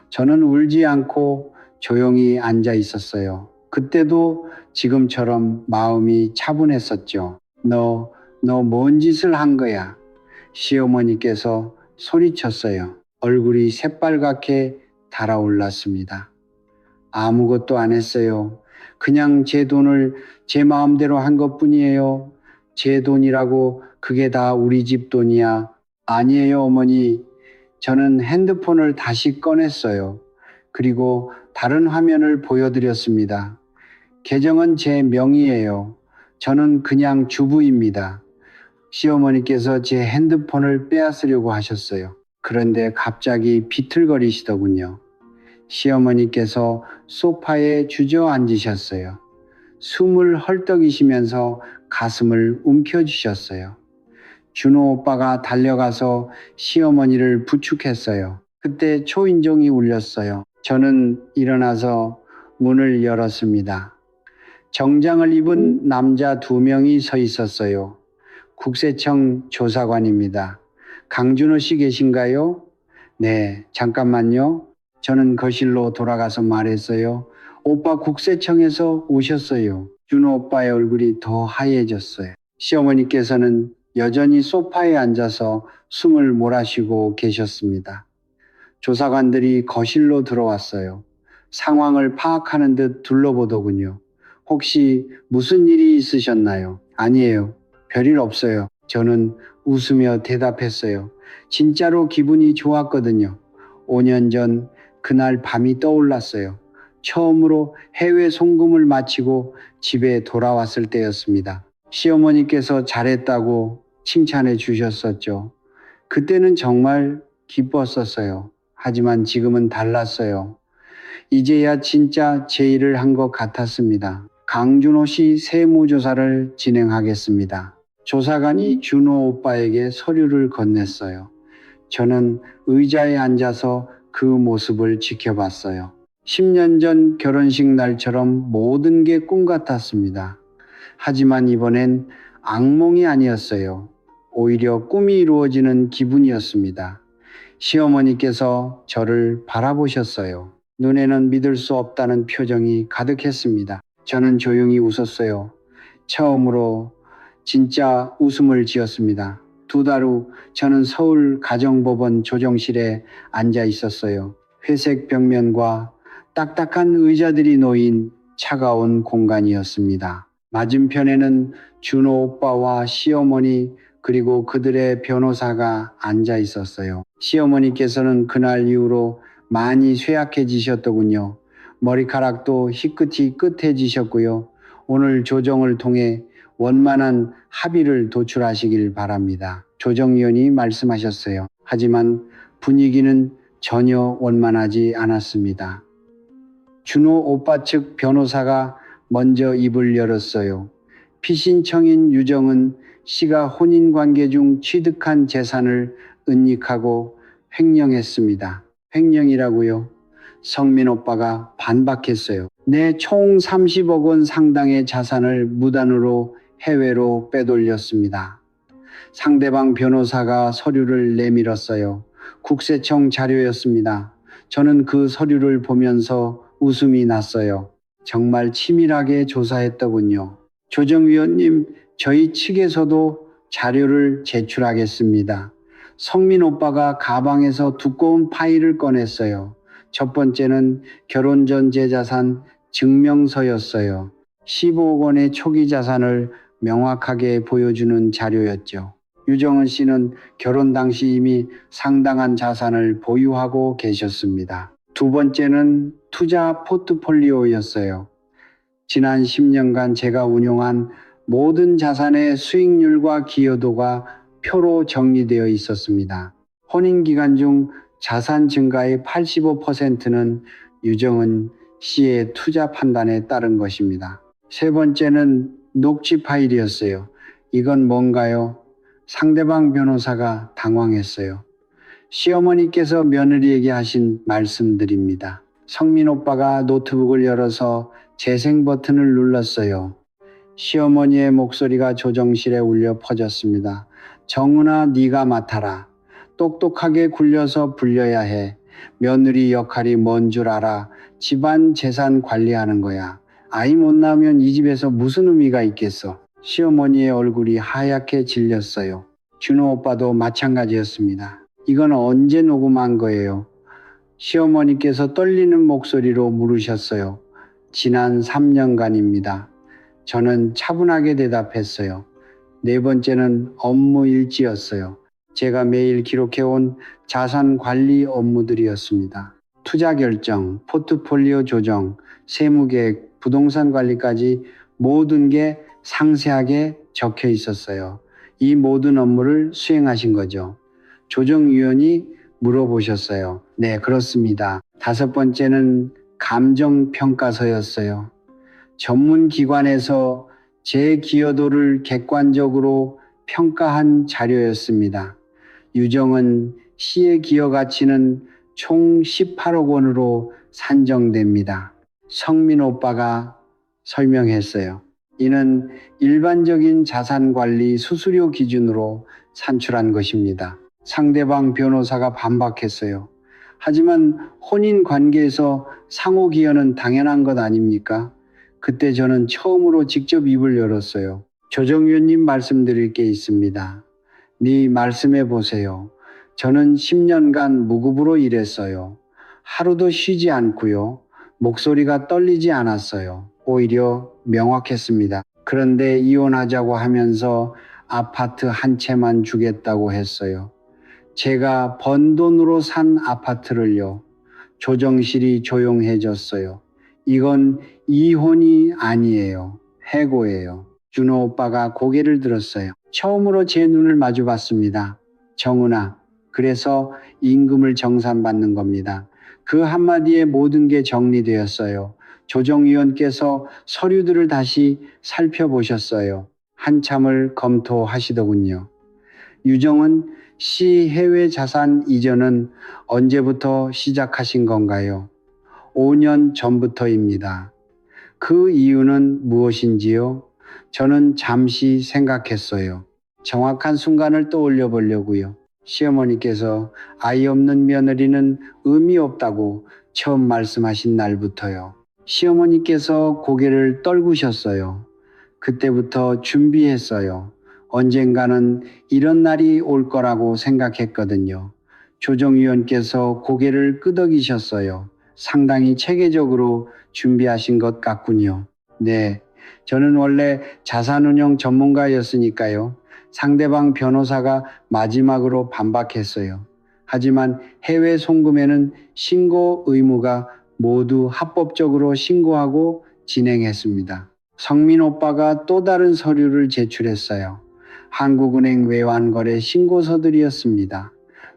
저는 울지 않고 조용히 앉아 있었어요. 그때도 지금처럼 마음이 차분했었죠. 너 뭔 짓을 한 거야? 시어머니께서 소리쳤어요. 얼굴이 새빨갛게 달아올랐습니다. 아무것도 안 했어요. 그냥 제 돈을 제 마음대로 한 것뿐이에요. 제 돈이라고 그게 다 우리 집 돈이야. 아니에요, 어머니. 저는 핸드폰을 다시 꺼냈어요. 그리고 다른 화면을 보여드렸습니다. 계정은 제 명의예요. 저는 그냥 주부입니다. 시어머니께서 제 핸드폰을 빼앗으려고 하셨어요. 그런데 갑자기 비틀거리시더군요. 시어머니께서 소파에 주저앉으셨어요. 숨을 헐떡이시면서 가슴을 움켜쥐셨어요. 준호 오빠가 달려가서 시어머니를 부축했어요. 그때 초인종이 울렸어요. 저는 일어나서 문을 열었습니다. 정장을 입은 남자 2명이 서 있었어요. 국세청 조사관입니다. 강준호 씨 계신가요? 네, 잠깐만요. 저는 거실로 돌아가서 말했어요. 오빠 국세청에서 오셨어요. 준호 오빠의 얼굴이 더 하얘졌어요. 시어머니께서는 여전히 소파에 앉아서 숨을 몰아쉬고 계셨습니다. 조사관들이 거실로 들어왔어요. 상황을 파악하는 듯 둘러보더군요. 혹시 무슨 일이 있으셨나요? 아니에요. 별일 없어요. 저는 웃으며 대답했어요. 진짜로 기분이 좋았거든요. 5년 전 그날 밤이 떠올랐어요. 처음으로 해외 송금을 마치고 집에 돌아왔을 때였습니다. 시어머니께서 잘했다고 칭찬해 주셨었죠. 그때는 정말 기뻤었어요. 하지만 지금은 달랐어요. 이제야 진짜 제 일을 한 것 같았습니다. 강준호 씨 세무조사를 진행하겠습니다. 조사관이 준호 오빠에게 서류를 건넸어요. 저는 의자에 앉아서 그 모습을 지켜봤어요. 10년 전 결혼식 날처럼 모든 게 꿈 같았습니다. 하지만 이번엔 악몽이 아니었어요. 오히려 꿈이 이루어지는 기분이었습니다. 시어머니께서 저를 바라보셨어요. 눈에는 믿을 수 없다는 표정이 가득했습니다. 저는 조용히 웃었어요. 처음으로 진짜 웃음을 지었습니다. 2달 후 저는 서울 가정법원 조정실에 앉아 있었어요. 회색 벽면과 딱딱한 의자들이 놓인 차가운 공간이었습니다. 맞은편에는 준호 오빠와 시어머니 그리고 그들의 변호사가 앉아 있었어요. 시어머니께서는 그날 이후로 많이 쇠약해지셨더군요. 머리카락도 희끗이 끝해지셨고요. 오늘 조정을 통해 원만한 합의를 도출하시길 바랍니다. 조정위원이 말씀하셨어요. 하지만 분위기는 전혀 원만하지 않았습니다. 준호 오빠 측 변호사가 먼저 입을 열었어요. 피신청인 유정은 씨가 혼인관계 중 취득한 재산을 은닉하고 횡령했습니다. 횡령이라고요? 성민 오빠가 반박했어요. 내 총 30억 원 상당의 자산을 무단으로 해외로 빼돌렸습니다. 상대방 변호사가 서류를 내밀었어요. 국세청 자료였습니다. 저는 그 서류를 보면서 웃음이 났어요. 정말 치밀하게 조사했더군요. 조정위원님, 저희 측에서도 자료를 제출하겠습니다. 성민 오빠가 가방에서 두꺼운 파일을 꺼냈어요. 첫 번째는 결혼 전 재자산 증명서였어요. 15억 원의 초기 자산을 명확하게 보여주는 자료였죠. 유정은 씨는 결혼 당시 이미 상당한 자산을 보유하고 계셨습니다. 두 번째는 투자 포트폴리오였어요. 지난 10년간 제가 운용한 모든 자산의 수익률과 기여도가 표로 정리되어 있었습니다. 혼인 기간 중 자산 증가의 85%는 유정은 씨의 투자 판단에 따른 것입니다. 세 번째는 녹취 파일이었어요. 이건 뭔가요? 상대방 변호사가 당황했어요. 시어머니께서 며느리에게 하신 말씀들입니다. 성민 오빠가 노트북을 열어서 재생 버튼을 눌렀어요. 시어머니의 목소리가 조정실에 울려 퍼졌습니다. 정은아, 네가 맡아라. 똑똑하게 굴려서 불려야 해. 며느리 역할이 뭔 줄 알아. 집안 재산 관리하는 거야. 아이 못 낳으면 이 집에서 무슨 의미가 있겠어. 시어머니의 얼굴이 하얗게 질렸어요. 준호 오빠도 마찬가지였습니다. 이건 언제 녹음한 거예요? 시어머니께서 떨리는 목소리로 물으셨어요. 지난 3년간입니다. 저는 차분하게 대답했어요. 네 번째는 업무 일지였어요. 제가 매일 기록해온 자산 관리 업무들이었습니다. 투자 결정, 포트폴리오 조정, 세무계획, 부동산 관리까지 모든 게 상세하게 적혀 있었어요. 이 모든 업무를 수행하신 거죠. 조정위원이 물어보셨어요. 네, 그렇습니다. 다섯 번째는 감정평가서였어요. 전문 기관에서 제 기여도를 객관적으로 평가한 자료였습니다. 유정은 씨의 기여 가치는 총 18억 원으로 산정됩니다. 성민 오빠가 설명했어요. 이는 일반적인 자산관리 수수료 기준으로 산출한 것입니다. 상대방 변호사가 반박했어요. 하지만 혼인 관계에서 상호 기여는 당연한 것 아닙니까? 그때 저는 처음으로 직접 입을 열었어요. 조정위원님 말씀드릴 게 있습니다. 네 말씀해 보세요. 저는 10년간 무급으로 일했어요. 하루도 쉬지 않고요. 목소리가 떨리지 않았어요. 오히려 명확했습니다. 그런데 이혼하자고 하면서 아파트 한 채만 주겠다고 했어요. 제가 번 돈으로 산 아파트를요. 조정실이 조용해졌어요. 이건 이혼이 아니에요. 해고예요. 준호 오빠가 고개를 들었어요. 처음으로 제 눈을 마주 봤습니다. 정은아, 그래서 임금을 정산받는 겁니다. 그 한마디에 모든 게 정리되었어요. 조정위원께서 서류들을 다시 살펴보셨어요. 한참을 검토하시더군요. 유정은 씨 해외 자산 이전은 언제부터 시작하신 건가요? 5년 전부터입니다. 그 이유는 무엇인지요? 저는 잠시 생각했어요. 정확한 순간을 떠올려 보려고요. 시어머니께서 아이 없는 며느리는 의미 없다고 처음 말씀하신 날부터요. 시어머니께서 고개를 떨구셨어요. 그때부터 준비했어요. 언젠가는 이런 날이 올 거라고 생각했거든요. 조정위원께서 고개를 끄덕이셨어요. 상당히 체계적으로 준비하신 것 같군요. 네, 저는 원래 자산운용 전문가였으니까요. 상대방 변호사가 마지막으로 반박했어요. 하지만 해외 송금에는 신고 의무가 모두 합법적으로 신고하고 진행했습니다. 성민 오빠가 또 다른 서류를 제출했어요. 한국은행 외환거래 신고서들이었습니다.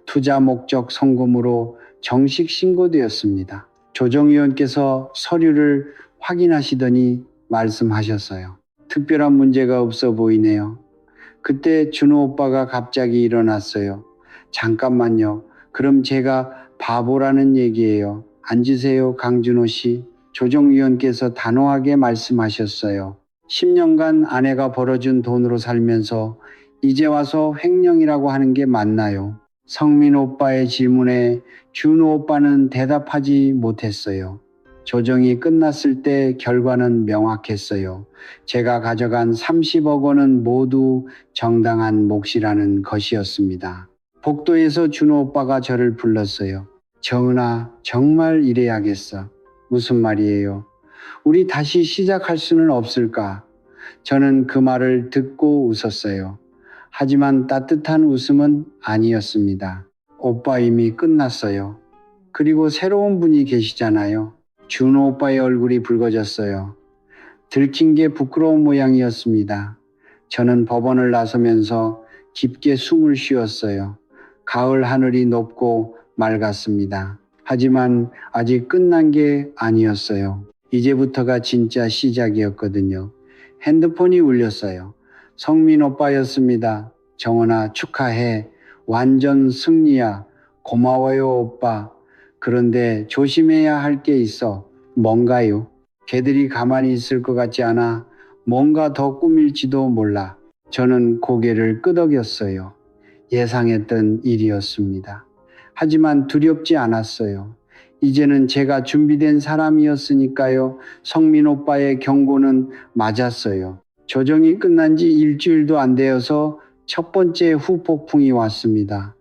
투자 목적 송금으로 정식 신고되었습니다. 조정위원께서 서류를 확인하시더니 말씀하셨어요. 특별한 문제가 없어 보이네요. 그때 준호 오빠가 갑자기 일어났어요. 잠깐만요. 그럼 제가 바보라는 얘기예요. 앉으세요, 강준호 씨. 조정위원께서 단호하게 말씀하셨어요. 10년간 아내가 벌어준 돈으로 살면서 이제 와서 횡령이라고 하는 게 맞나요? 성민 오빠의 질문에 준호 오빠는 대답하지 못했어요. 조정이 끝났을 때 결과는 명확했어요. 제가 가져간 30억 원은 모두 정당한 몫이라는 것이었습니다. 복도에서 준호 오빠가 저를 불렀어요. 정은아, 정말 이래야겠어. 무슨 말이에요? 우리 다시 시작할 수는 없을까? 저는 그 말을 듣고 웃었어요. 하지만 따뜻한 웃음은 아니었습니다. 오빠 이미 끝났어요. 그리고 새로운 분이 계시잖아요. 준호 오빠의 얼굴이 붉어졌어요. 들킨 게 부끄러운 모양이었습니다. 저는 법원을 나서면서 깊게 숨을 쉬었어요. 가을 하늘이 높고 맑았습니다. 하지만 아직 끝난 게 아니었어요. 이제부터가 진짜 시작이었거든요. 핸드폰이 울렸어요. 성민 오빠였습니다. 정원아, 축하해. 완전 승리야. 고마워요, 오빠. 그런데 조심해야 할 게 있어. 뭔가요? 걔들이 가만히 있을 것 같지 않아. 뭔가 더 꾸밀지도 몰라. 저는 고개를 끄덕였어요. 예상했던 일이었습니다. 하지만 두렵지 않았어요. 이제는 제가 준비된 사람이었으니까요. 성민 오빠의 경고는 맞았어요. 조정이 끝난 지 일주일도 안 되어서 첫 번째 후폭풍이 왔습니다.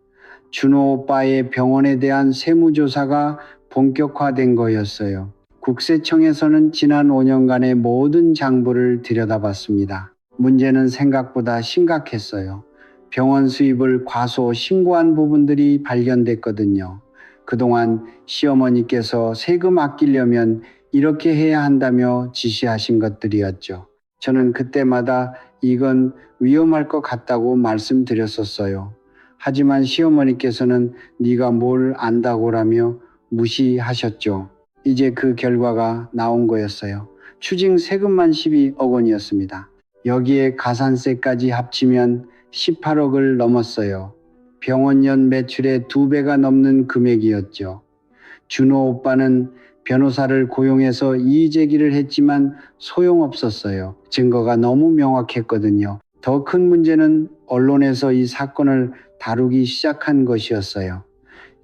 준호 오빠의 병원에 대한 세무조사가 본격화된 거였어요. 국세청에서는 지난 5년간의 모든 장부를 들여다봤습니다. 문제는 생각보다 심각했어요. 병원 수입을 과소 신고한 부분들이 발견됐거든요. 그동안 시어머니께서 세금 아끼려면 이렇게 해야 한다며 지시하신 것들이었죠. 저는 그때마다 이건 위험할 것 같다고 말씀드렸었어요. 하지만 시어머니께서는 네가 뭘 안다고라며 무시하셨죠. 이제 그 결과가 나온 거였어요. 추징 세금만 12억 원이었습니다. 여기에 가산세까지 합치면 18억을 넘었어요. 병원년 매출의 2배가 넘는 금액이었죠. 준호 오빠는 변호사를 고용해서 이의 제기를 했지만 소용없었어요. 증거가 너무 명확했거든요. 더 큰 문제는 언론에서 이 사건을 다루기 시작한 것이었어요.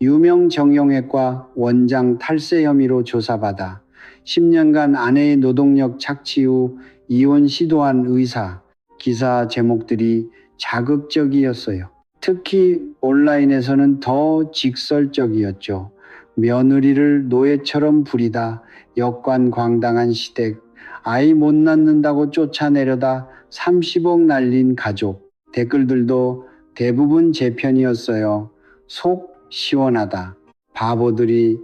유명 정형외과 원장 탈세 혐의로 조사받아 10년간 아내의 노동력 착취 후 이혼 시도한 의사, 기사 제목들이 자극적이었어요. 특히 온라인에서는 더 직설적이었죠. 며느리를 노예처럼 부리다 역관광당한 시댁, 아이 못 낳는다고 쫓아내려다 30억 날린 가족. 댓글들도 대부분 제 편이었어요. 속 시원하다. 바보들이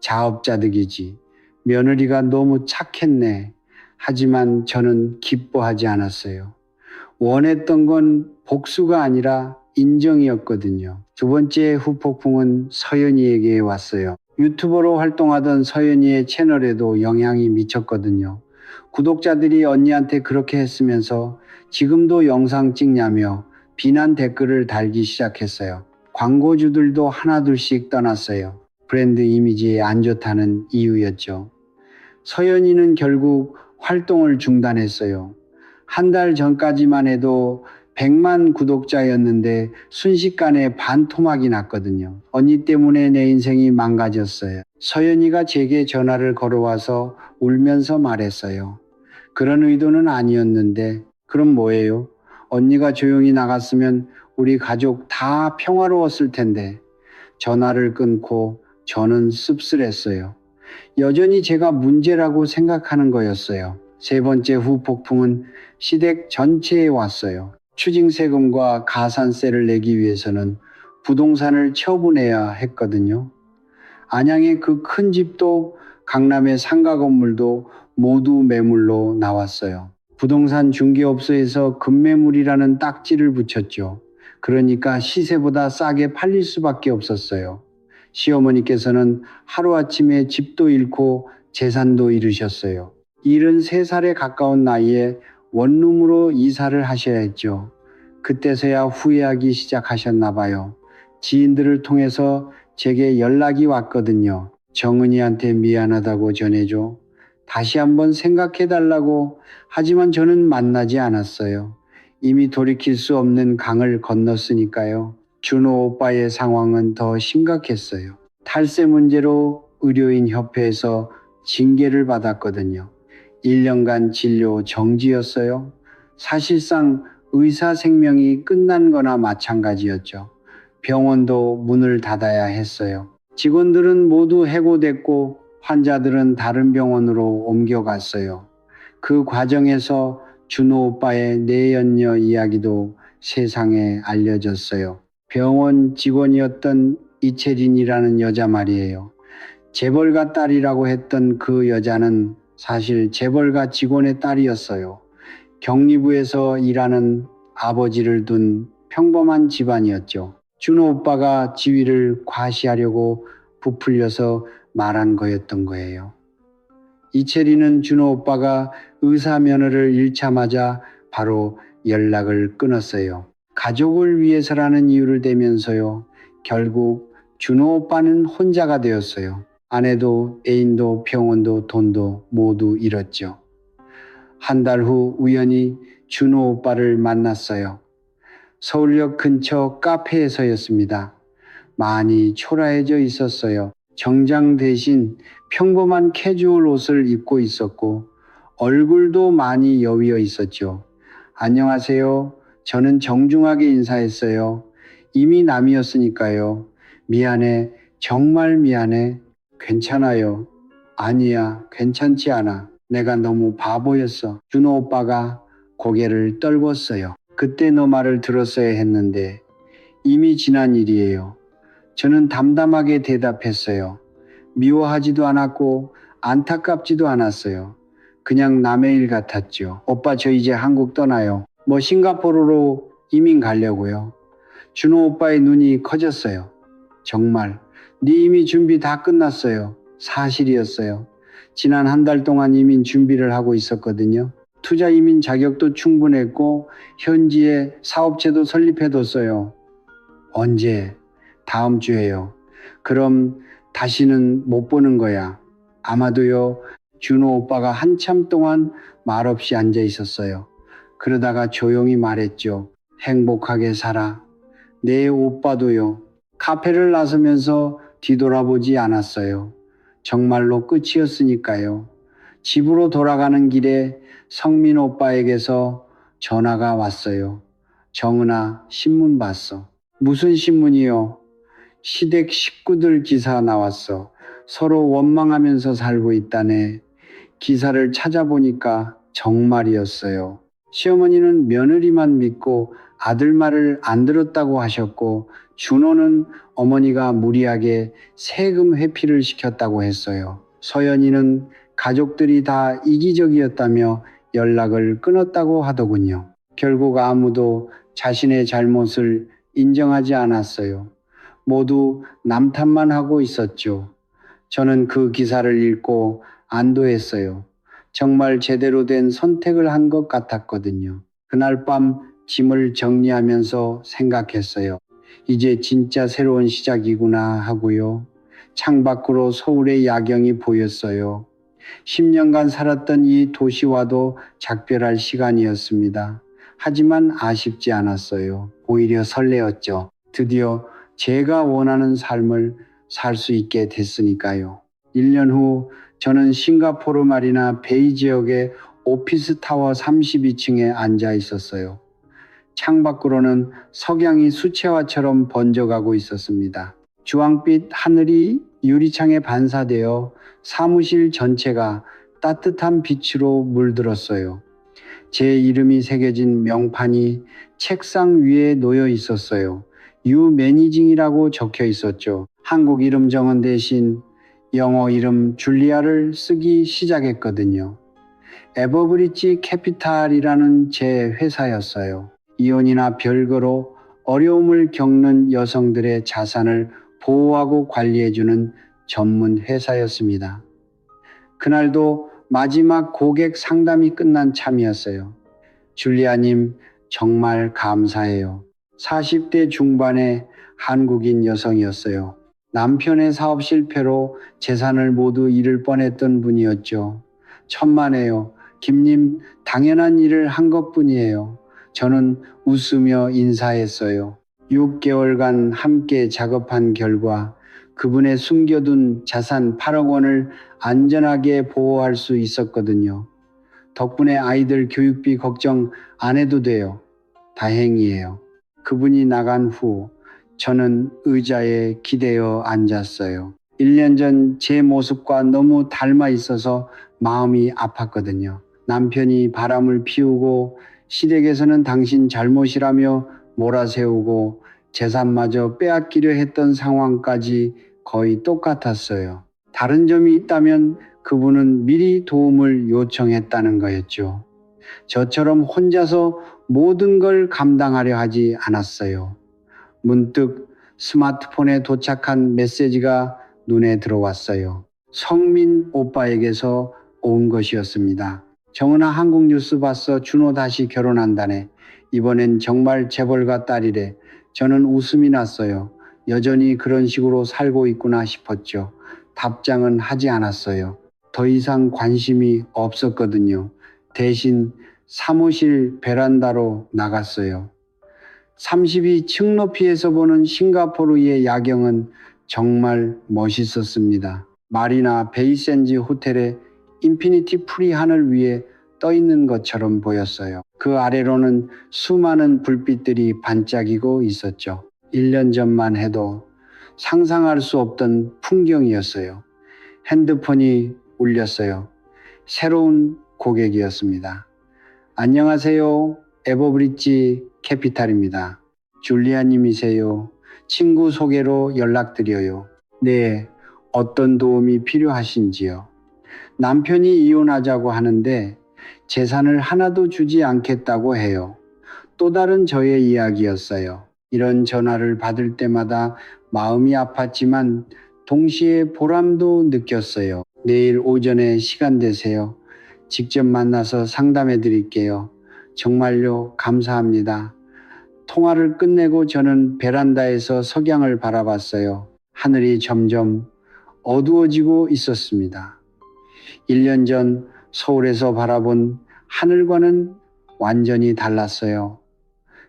자업자득이지. 며느리가 너무 착했네. 하지만 저는 기뻐하지 않았어요. 원했던 건 복수가 아니라 인정이었거든요. 두 번째 후폭풍은 서연이에게 왔어요. 유튜버로 활동하던 서연이의 채널에도 영향이 미쳤거든요. 구독자들이 언니한테 그렇게 했으면서 지금도 영상 찍냐며 비난 댓글을 달기 시작했어요. 광고주들도 하나둘씩 떠났어요. 브랜드 이미지에 안 좋다는 이유였죠. 서연이는 결국 활동을 중단했어요. 한 달 전까지만 해도 100만 구독자였는데 순식간에 반토막이 났거든요. 언니 때문에 내 인생이 망가졌어요. 서연이가 제게 전화를 걸어와서 울면서 말했어요. 그런 의도는 아니었는데 그럼 뭐예요? 언니가 조용히 나갔으면 우리 가족 다 평화로웠을 텐데. 전화를 끊고 저는 씁쓸했어요. 여전히 제가 문제라고 생각하는 거였어요. 세 번째 후폭풍은 시댁 전체에 왔어요. 추징세금과 가산세를 내기 위해서는 부동산을 처분해야 했거든요. 안양의 그 큰 집도 강남의 상가 건물도 모두 매물로 나왔어요. 부동산 중개업소에서 급매물이라는 딱지를 붙였죠. 그러니까 시세보다 싸게 팔릴 수밖에 없었어요. 시어머니께서는 하루아침에 집도 잃고 재산도 잃으셨어요. 73살에 가까운 나이에 원룸으로 이사를 하셔야 했죠. 그때서야 후회하기 시작하셨나 봐요. 지인들을 통해서 제게 연락이 왔거든요. 정은이한테 미안하다고 전해줘. 다시 한번 생각해달라고. 하지만 저는 만나지 않았어요. 이미 돌이킬 수 없는 강을 건넜으니까요. 준호 오빠의 상황은 더 심각했어요. 탈세 문제로 의료인 협회에서 징계를 받았거든요. 1년간 진료 정지였어요. 사실상 의사 생명이 끝난 거나 마찬가지였죠. 병원도 문을 닫아야 했어요. 직원들은 모두 해고됐고 환자들은 다른 병원으로 옮겨갔어요. 그 과정에서 준호 오빠의 내연녀 이야기도 세상에 알려졌어요. 병원 직원이었던 이채린이라는 여자 말이에요. 재벌가 딸이라고 했던 그 여자는 사실 재벌가 직원의 딸이었어요. 격리부에서 일하는 아버지를 둔 평범한 집안이었죠. 준호 오빠가 지위를 과시하려고 부풀려서 말한 거였던 거예요. 이채리는 준호 오빠가 의사 면허를 잃자마자 바로 연락을 끊었어요. 가족을 위해서라는 이유를 대면서요. 결국 준호 오빠는 혼자가 되었어요. 아내도 애인도 병원도 돈도 모두 잃었죠. 한 달 후 우연히 준호 오빠를 만났어요. 서울역 근처 카페에서였습니다. 많이 초라해져 있었어요. 정장 대신 평범한 캐주얼 옷을 입고 있었고 얼굴도 많이 여위어 있었죠. 안녕하세요. 저는 정중하게 인사했어요. 이미 남이었으니까요. 미안해. 정말 미안해. 괜찮아요. 아니야. 괜찮지 않아. 내가 너무 바보였어. 준호 오빠가 고개를 떨궜어요. 그때 너 말을 들었어야 했는데 이미 지난 일이에요. 저는 담담하게 대답했어요. 미워하지도 않았고 안타깝지도 않았어요. 그냥 남의 일 같았죠. 오빠 저 이제 한국 떠나요. 뭐 싱가포르로 이민 가려고요. 준호 오빠의 눈이 커졌어요. 정말 네 이미 준비 다 끝났어요. 사실이었어요. 지난 한 달 동안 이민 준비를 하고 있었거든요. 투자 이민 자격도 충분했고 현지에 사업체도 설립해뒀어요. 언제? 다음 주에요. 그럼 다시는 못 보는 거야. 아마도요, 준호 오빠가 한참 동안 말없이 앉아 있었어요. 그러다가 조용히 말했죠. 행복하게 살아. 내 오빠도요. 카페를 나서면서 뒤돌아보지 않았어요. 정말로 끝이었으니까요. 집으로 돌아가는 길에 성민 오빠에게서 전화가 왔어요. 정은아, 신문 봤어. 무슨 신문이요? 시댁 식구들 기사 나왔어. 서로 원망하면서 살고 있다네. 기사를 찾아보니까 정말이었어요. 시어머니는 며느리만 믿고 아들 말을 안 들었다고 하셨고, 준호는 어머니가 무리하게 세금 회피를 시켰다고 했어요. 서연이는 가족들이 다 이기적이었다며 연락을 끊었다고 하더군요. 결국 아무도 자신의 잘못을 인정하지 않았어요. 모두 남탓만 하고 있었죠. 저는 그 기사를 읽고 안도했어요. 정말 제대로 된 선택을 한 것 같았거든요. 그날 밤 짐을 정리하면서 생각했어요. 이제 진짜 새로운 시작이구나 하고요. 창밖으로 서울의 야경이 보였어요. 10년간 살았던 이 도시와도 작별할 시간이었습니다. 하지만 아쉽지 않았어요. 오히려 설레었죠. 드디어 제가 원하는 삶을 살 수 있게 됐으니까요. 1년 후 저는 싱가포르 마리나 베이 지역의 오피스 타워 32층에 앉아 있었어요. 창밖으로는 석양이 수채화처럼 번져가고 있었습니다. 주황빛 하늘이 유리창에 반사되어 사무실 전체가 따뜻한 빛으로 물들었어요. 제 이름이 새겨진 명판이 책상 위에 놓여 있었어요. 유 매니징이라고 적혀 있었죠. 한국 이름 정원 대신 영어 이름 줄리아를 쓰기 시작했거든요. 에버브리지 캐피탈이라는 제 회사였어요. 이혼이나 별거로 어려움을 겪는 여성들의 자산을 보호하고 관리해주는 전문 회사였습니다. 그날도 마지막 고객 상담이 끝난 참이었어요. 줄리아님, 정말 감사해요. 40대 중반의 한국인 여성이었어요. 남편의 사업 실패로 재산을 모두 잃을 뻔했던 분이었죠. 천만에요. 김님, 당연한 일을 한 것뿐이에요. 저는 웃으며 인사했어요. 6개월간 함께 작업한 결과 그분의 숨겨둔 자산 8억 원을 안전하게 보호할 수 있었거든요. 덕분에 아이들 교육비 걱정 안 해도 돼요. 다행이에요. 그분이 나간 후 저는 의자에 기대어 앉았어요. 1년 전 제 모습과 너무 닮아 있어서 마음이 아팠거든요. 남편이 바람을 피우고 시댁에서는 당신 잘못이라며 몰아세우고 재산마저 빼앗기려 했던 상황까지 거의 똑같았어요. 다른 점이 있다면 그분은 미리 도움을 요청했다는 거였죠. 저처럼 혼자서 모든 걸 감당하려 하지 않았어요. 문득 스마트폰에 도착한 메시지가 눈에 들어왔어요. 성민 오빠에게서 온 것이었습니다. 정은아, 한국 뉴스 봤어. 준호 다시 결혼한다네. 이번엔 정말 재벌가 딸이래. 저는 웃음이 났어요. 여전히 그런 식으로 살고 있구나 싶었죠. 답장은 하지 않았어요. 더 이상 관심이 없었거든요. 대신 사무실 베란다로 나갔어요. 32층 높이에서 보는 싱가포르의 야경은 정말 멋있었습니다. 마리나 베이샌즈 호텔의 인피니티 풀이 하늘 위에 떠 있는 것처럼 보였어요. 그 아래로는 수많은 불빛들이 반짝이고 있었죠. 1년 전만 해도 상상할 수 없던 풍경이었어요. 핸드폰이 울렸어요. 새로운 고객이었습니다. 안녕하세요. 에버브리지 캐피탈입니다. 줄리아님이세요. 친구 소개로 연락드려요. 네, 어떤 도움이 필요하신지요? 남편이 이혼하자고 하는데 재산을 하나도 주지 않겠다고 해요. 또 다른 저의 이야기였어요. 이런 전화를 받을 때마다 마음이 아팠지만 동시에 보람도 느꼈어요. 내일 오전에 시간 되세요. 직접 만나서 상담해 드릴게요. 정말요, 감사합니다. 통화를 끝내고 저는 베란다에서 석양을 바라봤어요. 하늘이 점점 어두워지고 있었습니다. 1년 전 서울에서 바라본 하늘과는 완전히 달랐어요.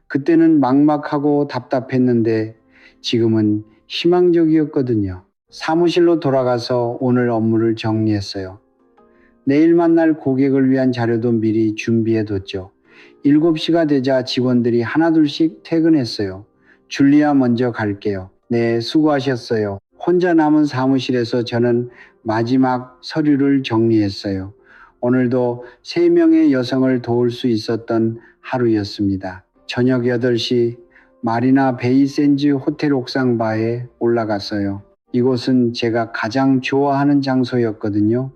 그때는 막막하고 답답했는데 지금은 희망적이었거든요. 사무실로 돌아가서 오늘 업무를 정리했어요. 내일 만날 고객을 위한 자료도 미리 준비해뒀죠. 7시가 되자 직원들이 하나둘씩 퇴근했어요. 줄리아 먼저 갈게요. 네, 수고하셨어요. 혼자 남은 사무실에서 저는 마지막 서류를 정리했어요. 오늘도 3명의 여성을 도울 수 있었던 하루였습니다. 저녁 8시 마리나 베이 샌즈 호텔 옥상 바에 올라갔어요. 이곳은 제가 가장 좋아하는 장소였거든요.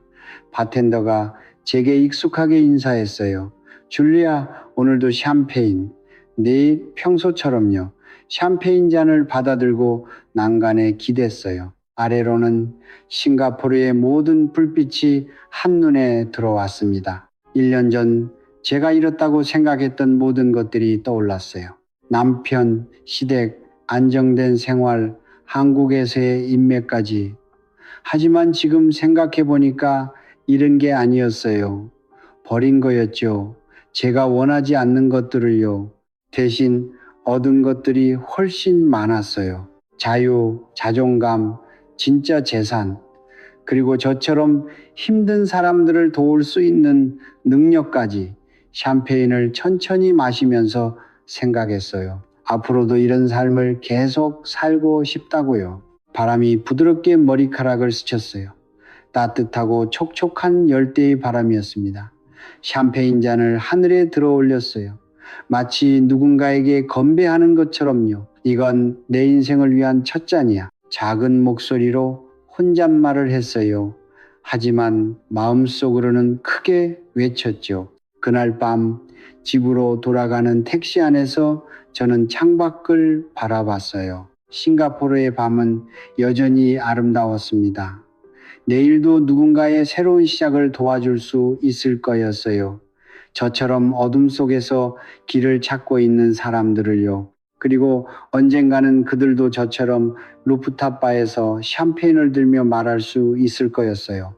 바텐더가 제게 익숙하게 인사했어요. 줄리아, 오늘도 샴페인. 내일 평소처럼요. 샴페인 잔을 받아들고 난간에 기댔어요. 아래로는 싱가포르의 모든 불빛이 한눈에 들어왔습니다. 1년 전 제가 잃었다고 생각했던 모든 것들이 떠올랐어요. 남편, 시댁, 안정된 생활, 한국에서의 인맥까지. 하지만 지금 생각해 보니까 잃은 게 아니었어요. 버린 거였죠. 제가 원하지 않는 것들을요. 대신 얻은 것들이 훨씬 많았어요. 자유, 자존감, 진짜 재산, 그리고 저처럼 힘든 사람들을 도울 수 있는 능력까지. 샴페인을 천천히 마시면서 생각했어요. 앞으로도 이런 삶을 계속 살고 싶다고요. 바람이 부드럽게 머리카락을 스쳤어요. 따뜻하고 촉촉한 열대의 바람이었습니다. 샴페인 잔을 하늘에 들어 올렸어요. 마치 누군가에게 건배하는 것처럼요. 이건 내 인생을 위한 첫 잔이야. 작은 목소리로 혼잣말을 했어요. 하지만 마음속으로는 크게 외쳤죠. 그날 밤 집으로 돌아가는 택시 안에서 저는 창밖을 바라봤어요. 싱가포르의 밤은 여전히 아름다웠습니다. 내일도 누군가의 새로운 시작을 도와줄 수 있을 거였어요. 저처럼 어둠 속에서 길을 찾고 있는 사람들을요. 그리고 언젠가는 그들도 저처럼 루프탑 바에서 샴페인을 들며 말할 수 있을 거였어요.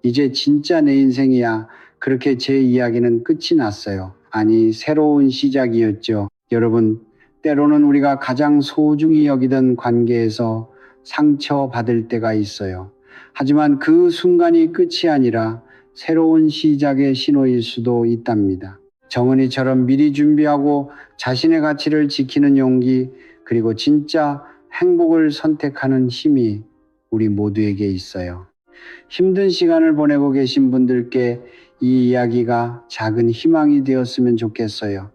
이제 진짜 내 인생이야. 그렇게 제 이야기는 끝이 났어요. 아니, 새로운 시작이었죠. 여러분, 때로는 우리가 가장 소중히 여기던 관계에서 상처받을 때가 있어요. 하지만 그 순간이 끝이 아니라 새로운 시작의 신호일 수도 있답니다. 정은이처럼 미리 준비하고 자신의 가치를 지키는 용기, 그리고 진짜 행복을 선택하는 힘이 우리 모두에게 있어요. 힘든 시간을 보내고 계신 분들께 이 이야기가 작은 희망이 되었으면 좋겠어요.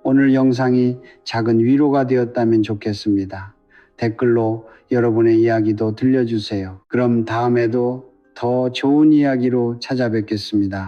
오늘 영상이 작은 위로가 되었다면 좋겠습니다. 댓글로 여러분의 이야기도 들려주세요. 그럼 다음에도 더 좋은 이야기로 찾아뵙겠습니다.